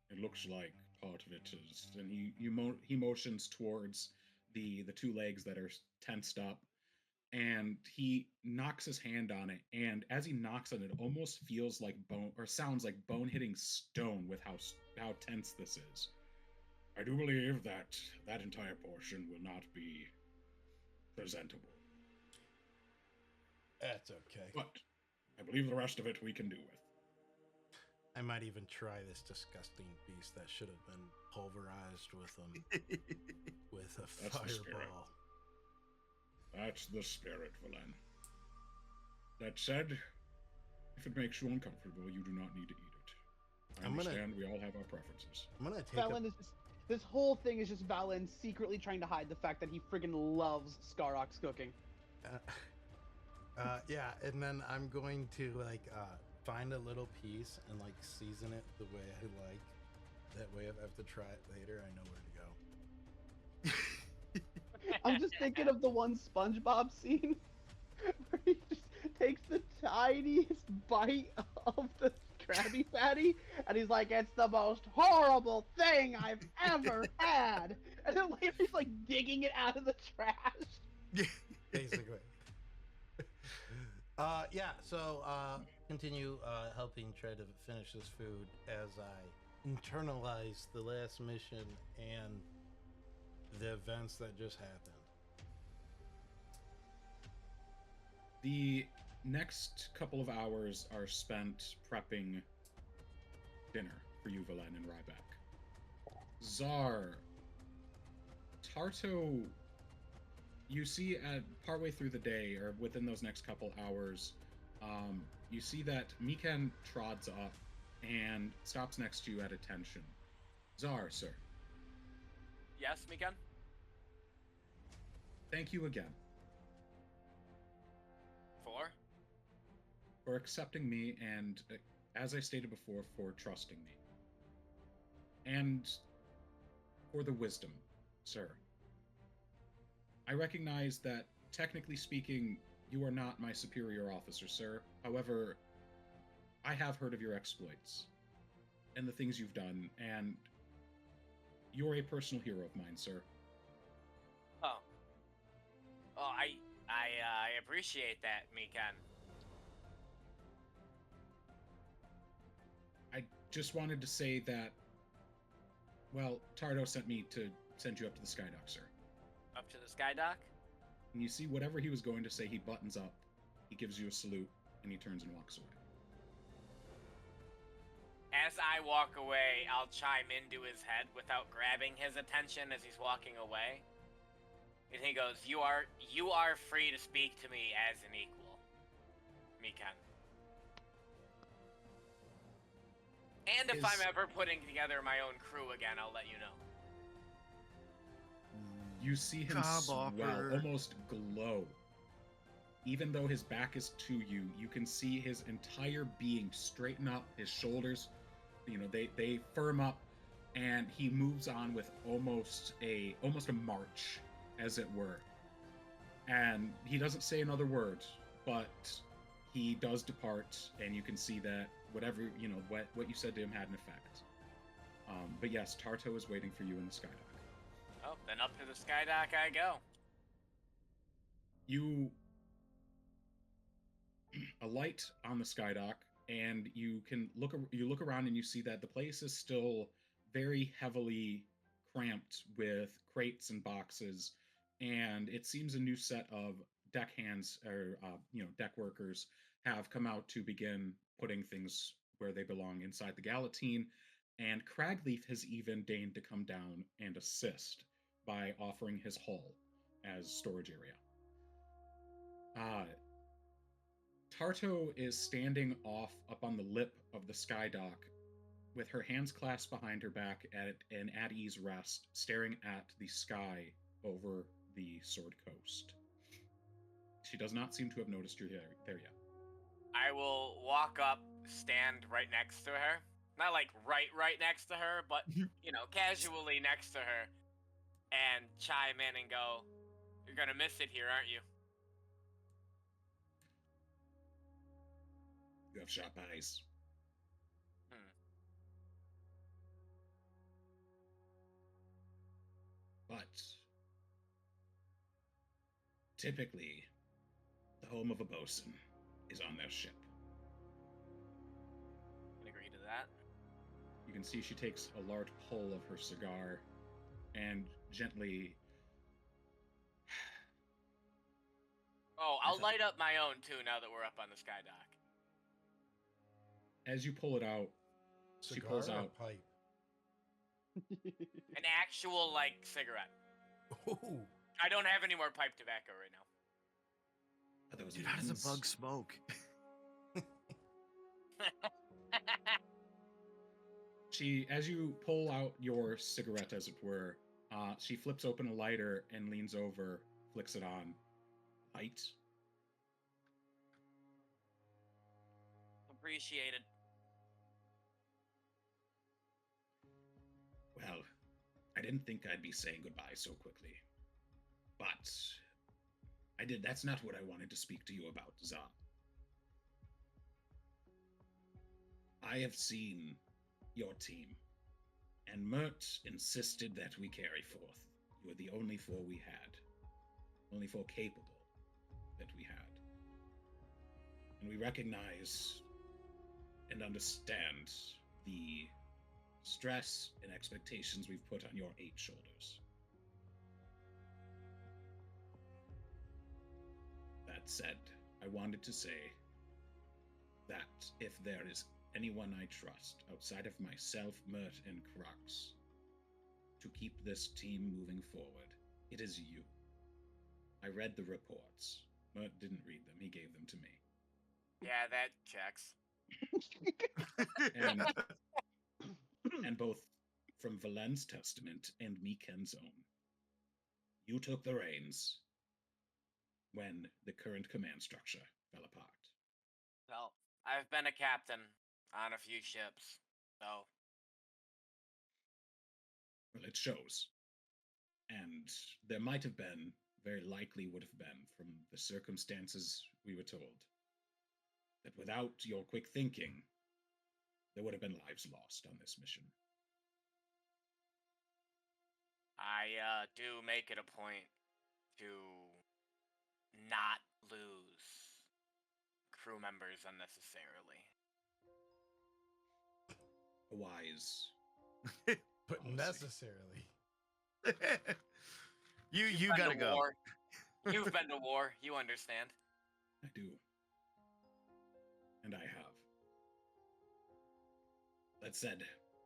A: it looks like part of it is, and he motions towards the two legs that are tensed up, and he knocks his hand on it. And as he knocks on it, it almost feels like bone, or sounds like bone hitting stone with how tense this is. I do believe that that entire portion will not be presentable,
B: That's okay.
A: but I believe the rest of it we can do with.
B: I might even try this disgusting beast that should have been pulverized with a
A: That's the spirit.
B: fireball.
A: That's the spirit, Valen. That said, if it makes you uncomfortable, you do not need to eat it. I understand we all have our preferences.
B: I'm gonna take
E: Valen is just, this whole thing is just Valen secretly trying to hide the fact that he friggin' loves Skarok's cooking.
B: yeah, and then I'm going to find a little piece and season it the way I like. That way, if I have to try it later, I know where to go.
E: I'm just thinking of the one SpongeBob scene where he just takes the tiniest bite of the Krabby Patty and he's like, "It's the most horrible thing I've ever had," and then later he's digging it out of the trash.
B: Basically. So continue helping try to finish this food as I internalize the last mission and the events that just happened.
A: The next couple of hours are spent prepping dinner for you, Valen and Ryback. Czar, Tarto, you see at partway through the day, or within those next couple hours, you see that Mikan trods up and stops next to you at attention. Czar, sir.
D: Yes, Mikan?
A: Thank you again. For accepting me, and as I stated before, for trusting me. And for the wisdom, sir. I recognize that, technically speaking, you are not my superior officer, sir. However, I have heard of your exploits and the things you've done, and you're a personal hero of mine, sir.
D: Oh. Oh, I appreciate that, Mikan.
A: I just wanted to say that, well, Tardo sent me to send you up to the Skydock, sir.
D: Up to the Skydock?
A: And you see whatever he was going to say, he buttons up, he gives you a salute, and he turns and walks away.
D: As I walk away, I'll chime into his head without grabbing his attention as he's walking away. And he goes, You are free to speak to me as an equal, Mikan. And if I'm ever putting together my own crew again, I'll let you know.
A: You see him swell, almost glow. Even though his back is to you, you can see his entire being straighten up, his shoulders, they firm up, and he moves on with almost a march, as it were. And he doesn't say another word, but he does depart, and you can see that whatever, what you said to him had an effect. But yes, Tarto is waiting for you in the Skydock.
D: Oh, then up to the Skydock I go.
A: You alight on the Skydock, and you look around and you see that the place is still very heavily cramped with crates and boxes, and it seems a new set of deckhands or deck workers have come out to begin putting things where they belong inside the Galatine, and Cragleaf has even deigned to come down and assist by offering his hull as storage area. Tarto is standing off up on the lip of the Skydock, with her hands clasped behind her back at an at ease rest, staring at the sky over the Sword Coast. She does not seem to have noticed you there yet.
D: I will walk up, stand right next to her. Not like right next to her, but, casually next to her. And chime in and go, "You're gonna miss it here, aren't you?"
A: You have sharp eyes. But typically, the home of a bosun is on their ship.
D: Can agree to that.
A: You can see she takes a large pull of her cigar and gently...
D: Oh, I'll light up my own too now that we're up on the sky dock.
A: As you pull it out, she
B: Cigar
A: pulls
B: or
A: out...
B: pipe.
D: An actual, cigarette.
B: Ooh.
D: I don't have any more pipe tobacco right now.
A: Are those
C: Dude, how does a
A: mittens?
C: bug smoke?
A: She, as you pull out your cigarette, as it were, she flips open a lighter and leans over, flicks it on. Light?
D: Appreciated.
A: Well, I didn't think I'd be saying goodbye so quickly. But I did. That's not what I wanted to speak to you about, Zahn. I have seen your team, and Mert insisted that we carry forth. You were the only four we had. Only four capable that we had. And we recognize and understand the stress and expectations we've put on your 8 shoulders. That said, I wanted to say that if there is anyone I trust outside of myself, Mert, and Crux to keep this team moving forward, it is you. I read the reports. Mert didn't read them, he gave them to me.
D: Yeah, that checks.
A: And both from Valen's testament and Miken's own, you took the reins when the current command structure fell apart.
D: Well, I've been a captain on a few ships, so...
A: Well, it shows. And there might have been, very likely would have been, from the circumstances we were told, that without your quick thinking, there would have been lives lost on this mission.
D: I do make it a point to not lose crew members unnecessarily.
A: A wise.
B: But
A: policy.
B: necessarily.
C: you
D: You've been
C: gotta
D: to
C: go.
D: war. You've been to war. You understand.
A: I do. And I have. That said,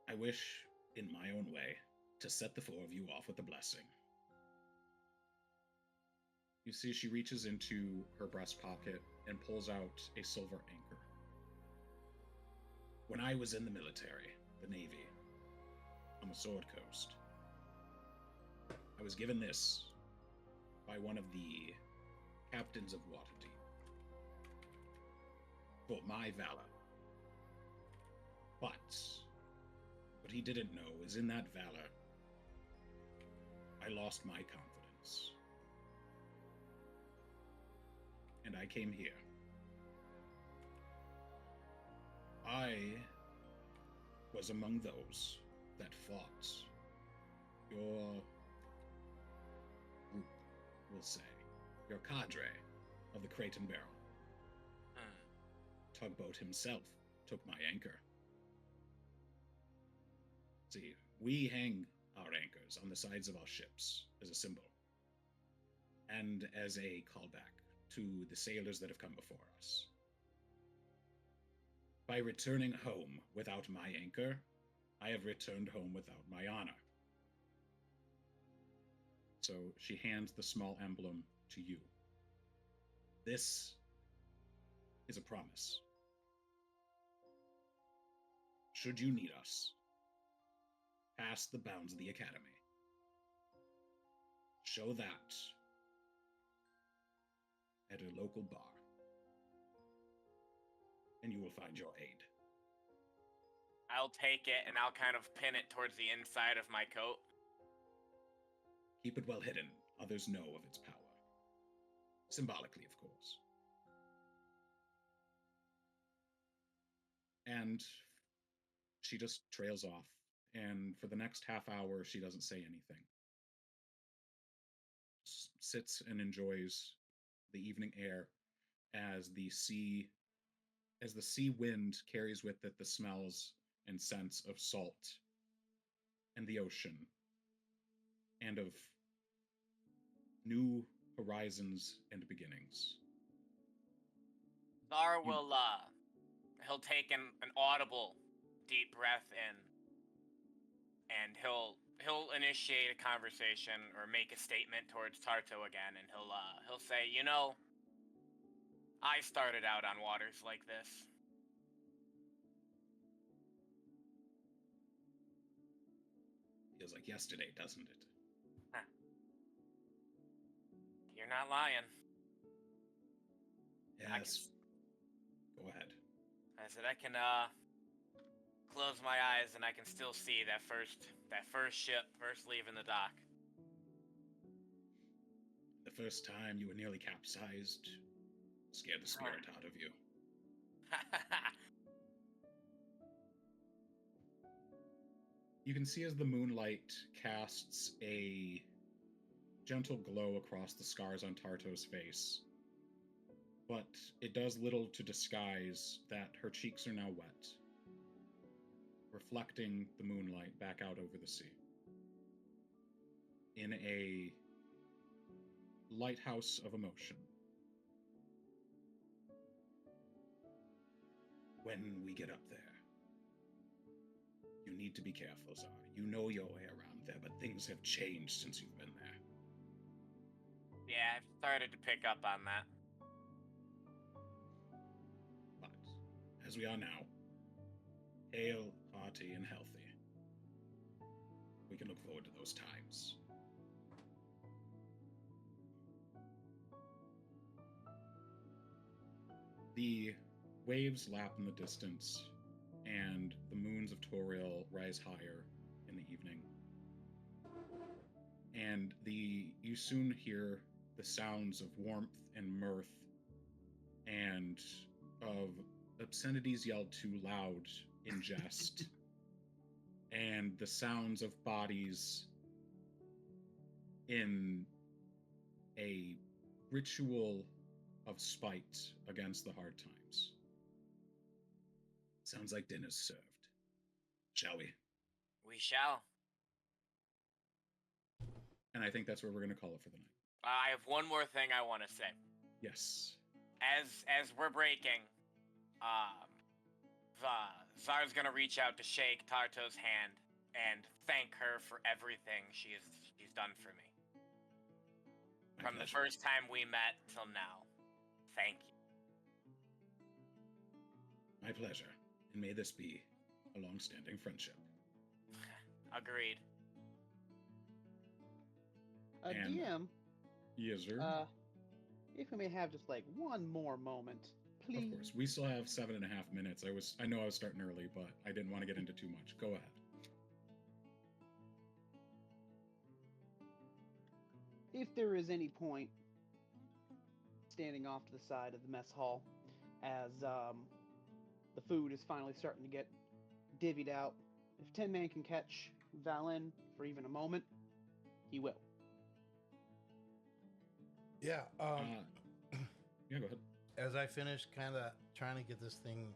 A: I wish, in my own way, to set the four of you off with a blessing. You see, she reaches into her breast pocket and pulls out a silver anchor. When I was in the military, the Navy, on the Sword Coast, I was given this by one of the captains of Waterdeep for my valor. But what he didn't know is in that valor, I lost my confidence. And I came here. I was among those that fought your group, we'll say, your cadre of the Crate and Barrel. Tugboat himself took my anchor. See, we hang our anchors on the sides of our ships as a symbol and as a callback to the sailors that have come before us. By returning home without my anchor, I have returned home without my honor. So she hands the small emblem to you. This is a promise. should you need us, past the bounds of the Academy. Show that at a local bar, and you will find your aid.
D: I'll take it and I'll kind of pin it towards the inside of my coat.
A: Keep it well hidden. Others know of its power. Symbolically, of course. And she just trails off. And for the next half hour, she doesn't say anything. Sits and enjoys the evening air as the sea wind carries with it the smells and scents of salt and the ocean and of new horizons and beginnings.
D: Zara will, he'll take an audible deep breath in, and he'll initiate a conversation or make a statement towards Tarto again, and he'll say, you know, I started out on waters like this.
A: Feels like yesterday, doesn't it?
D: Huh. You're not lying.
A: Yes. Go ahead.
D: I said I can close my eyes and I can still see that first ship leaving the dock.
A: The first time you were nearly capsized scared the spirit out of you. You can see as the moonlight casts a gentle glow across the scars on Tarto's face, but it does little to disguise that her cheeks are now wet, reflecting the moonlight back out over the sea. In a lighthouse of emotion. When we get up there, you need to be careful, Zara. You know your way around there, but things have changed since you've been there.
D: Yeah, I've started to pick up on that.
A: But, as we are now, hale, hearty, and healthy, we can look forward to those times. The waves lap in the distance, and the moons of Toriel rise higher in the evening. And you soon hear the sounds of warmth and mirth, and of obscenities yelled too loud in jest, and the sounds of bodies in a ritual of spite against the hard times. Sounds like dinner's served. Shall we?
D: We shall.
A: And I think that's where we're going to call it for the night.
D: I have one more thing I want to say.
A: Yes.
D: As we're breaking, Zar's gonna reach out to shake Tarto's hand and thank her for everything she's done for me. From the first time we met till now. Thank you.
A: My pleasure. And may this be a long-standing friendship.
D: Agreed.
A: And-
E: DM,
A: Yes, sir.
E: if we may have just like one more moment, please.
A: Of course. We still have 7.5 minutes. I know I was starting early, but I didn't want to get into too much. Go ahead.
E: If there is any point standing off to the side of the mess hall as the food is finally starting to get divvied out, if Tin Man can catch Valen for even a moment, he will.
B: Yeah.
A: Yeah, go ahead.
B: As I finish kind of trying to get this thing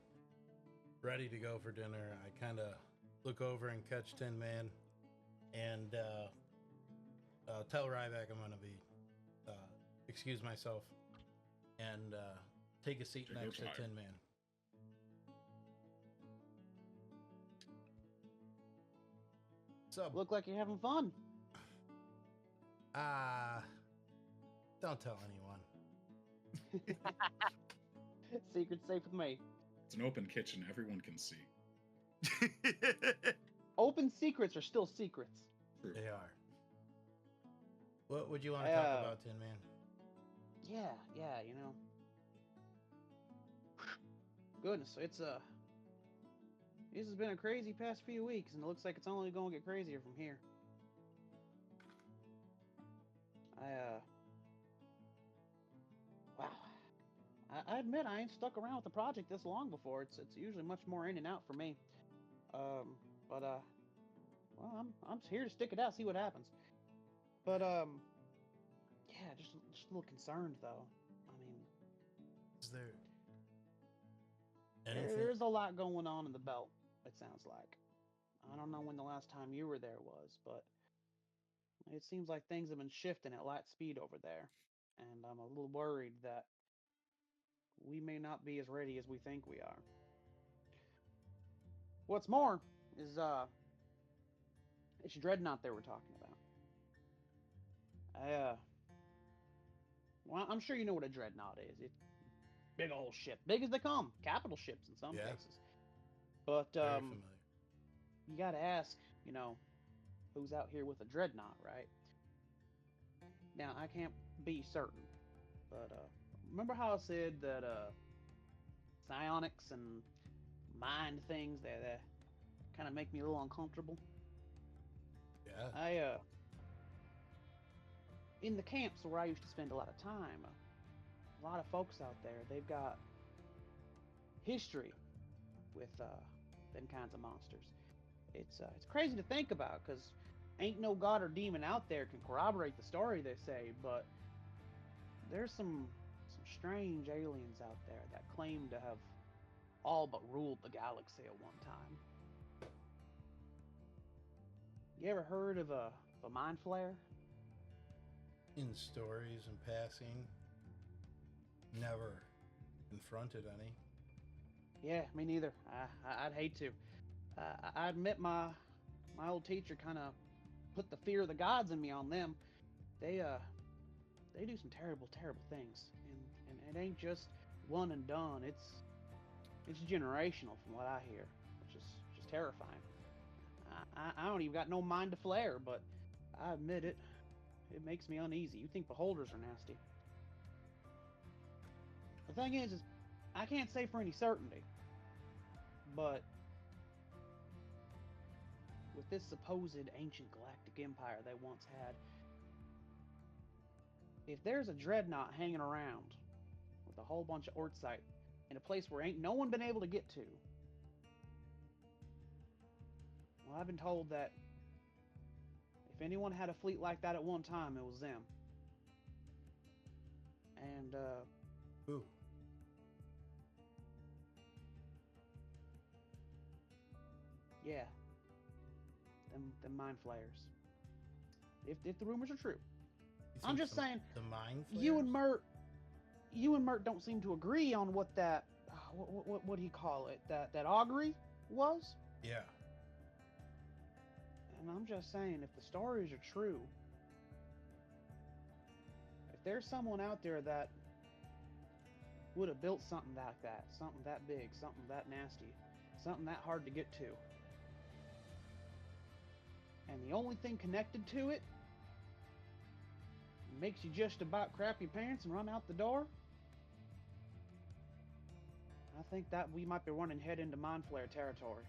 B: ready to go for dinner, I kind of look over and catch Tin Man and tell Ryback I'm going to be excuse myself and take a seat
A: Take your
B: next to
A: time.
B: Tin Man. So,
E: Look like you're having fun.
B: don't tell anyone.
E: Secret's safe with me.
A: It's an open kitchen. Everyone can see.
E: Open secrets are still secrets.
A: True.
B: They are. What would you want to talk about, Tin Man?
E: Yeah, you know. Goodness, this has been a crazy past few weeks, and it looks like it's only going to get crazier from here. Wow. I admit I ain't stuck around with the project this long before. It's usually much more in and out for me. But well, I'm here to stick it out, see what happens. But yeah, just a little concerned though. I mean,
B: Is there anything?
E: there's a lot going on in the belt. It sounds like. I don't know when the last time you were there was, but it seems like things have been shifting at light speed over there, and I'm a little worried that we may not be as ready as we think we are. What's more is it's Dreadnought they were talking about. Well, I'm sure you know what a Dreadnought is. It's big old ship, big as they come, capital ships in some cases. But
B: Very familiar.
E: you got to ask, you know, who's out here with a Dreadnought, right? Now I can't be certain, but remember how I said that psionics and mind things that kind of make me a little uncomfortable?
B: Yeah.
E: In the camps where I used to spend a lot of time, a lot of folks out there, they've got history with them kinds of monsters. It's crazy to think about because ain't no god or demon out there can corroborate the story they say, but there's some strange aliens out there that claim to have all but ruled the galaxy at one time. You ever heard of a mind flare?
B: In stories and passing, never confronted any.
E: Yeah, me neither. I'd hate to. I admit my old teacher kind of put the fear of the gods in me on them. They do some terrible things, and it ain't just one and done. It's generational from what I hear, which is just terrifying. I don't even got no mind to flare, but I admit it. It makes me uneasy. You think beholders are nasty. The thing is I can't say for any certainty, but with this supposed ancient galactic empire they once had, if there's a dreadnought hanging around with a whole bunch of Ortsite in a place where ain't no one been able to get to, well, I've been told that if anyone had a fleet like that at one time, it was them. And
B: Who?
E: yeah, them mind flayers. If the rumors are true, I'm just saying.
B: The mind flayers?
E: You and Mert don't seem to agree on what that what do you call it? That augury was.
B: Yeah.
E: And I'm just saying, if the stories are true, if there's someone out there that would have built something like that, something that big, something that nasty, something that hard to get to, and the only thing connected to it makes you just about crap your pants and run out the door, I think that we might be running head into mind flare territory.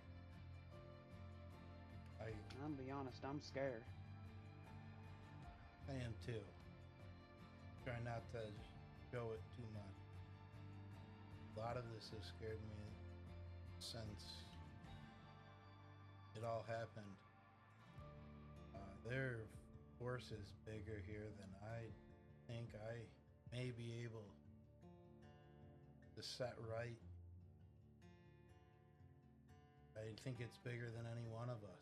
E: I'm gonna be honest, I'm scared.
B: I am too. Try not to show it too much. A lot of this has scared me since it all happened. Their force is bigger here than I think I may be able to set right. I think it's bigger than any one of us.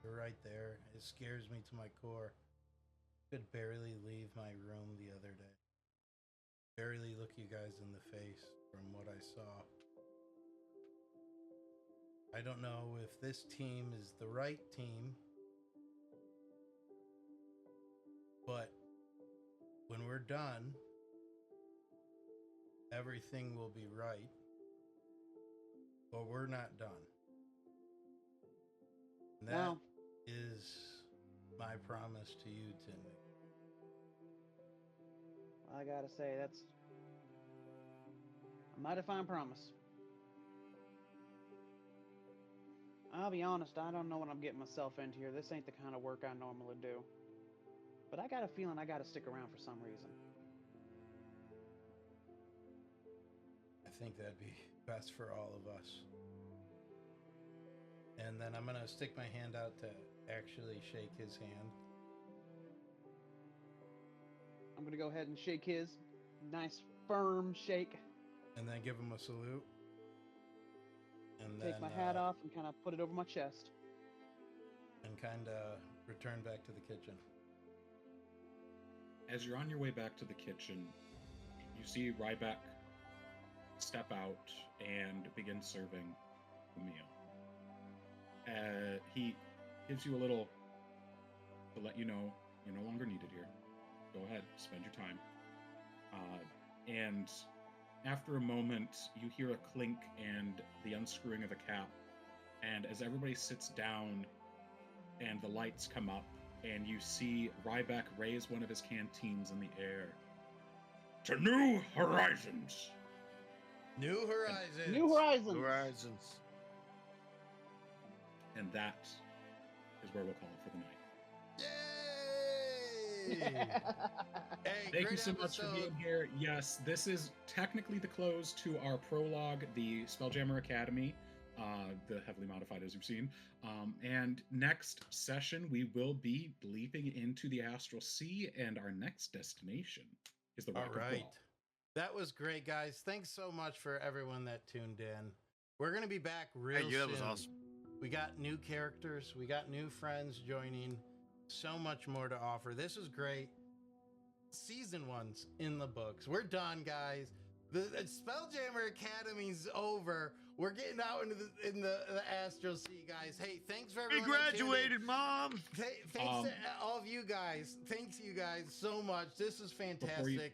B: You're right there. It scares me to my core. Could barely leave my room the other day. Barely look you guys in the face from what I saw. I don't know if this team is the right team, but when we're done, everything will be right. But we're not done. That
E: Well,
B: is my promise to you, Tinley.
E: I gotta say, that's a mighty fine promise. I'll be honest, I don't know what I'm getting myself into here. This ain't the kind of work I normally do. But I got a feeling I gotta stick around for some reason.
B: I think that'd be best for all of us. And then I'm gonna stick my hand out to actually shake his hand.
E: I'm gonna go ahead and shake his. Nice, firm shake.
B: And then give him a salute. And
E: Take
B: then
E: my hat off and kind of put it over my chest.
B: and kind of return back to the kitchen.
A: As you're on your way back to the kitchen, you see Ryback step out and begin serving the meal. He gives you a little to let you know you're no longer needed here. Go ahead, spend your time. And after a moment, you hear a clink and the unscrewing of a cap. And as everybody sits down and the lights come up, and you see Ryback raise one of his canteens in the air. To new horizons!
B: New horizons.
E: New Horizons!
C: Horizons.
A: And that is where we'll call it for the night.
B: Yay! Hey,
A: Thank you
B: great
A: so much for
B: episode.
A: being here. Yes, this is technically the close to our prologue, the Spelljammer Academy, the heavily modified as you've seen. And next session, we will be leaping into the Astral Sea, and our next destination is the
B: All
A: Rock of
B: right.
A: Blood.
B: That was great, guys. Thanks so much for everyone that tuned in. We're going to be back real
C: Hey, yeah,
B: soon.
C: that was awesome.
B: We got new characters. We got new friends joining. So much more to offer. This is great. Season 1's in the books. We're done, guys. The Spelljammer Academy's over. We're getting out into the Astral Sea, guys. Hey, thanks for
C: We
B: everyone. that tuned in.
C: graduated, Mom.
B: Thanks to all of you guys. Thanks you guys so much. This is fantastic.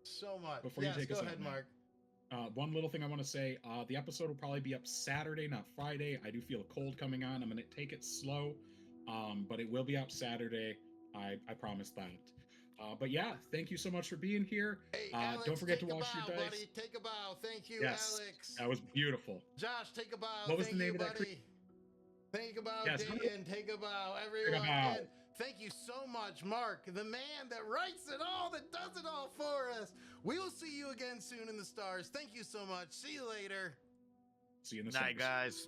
B: So much.
A: before you
B: Yes,
A: take
B: go
A: us out,
B: ahead,
A: Matt.
B: Mark.
A: One little thing I want to say, the episode will probably be up Saturday, not Friday. I do feel a cold coming on. I'm going to take it slow, but it will be up Saturday. I promise that. But yeah, thank you so much for being here.
B: Hey, Alex,
A: don't forget to
B: take a
A: wash
B: bow,
A: your dice.
B: buddy. Take a bow. Thank you,
A: Yes,
B: Alex.
A: that was beautiful.
B: Josh, take a bow.
A: What was
B: Thank
A: the name
B: you,
A: of that
B: buddy. Take a bow,
A: Yes,
B: Dan. Take a bow, everyone.
A: bow.
B: And thank you so much, Mark, the man that writes it all, that does it all for us. We will see you again soon in the stars. Thank you so much. See you later.
A: See you in the
C: Night,
A: stars.
C: guys.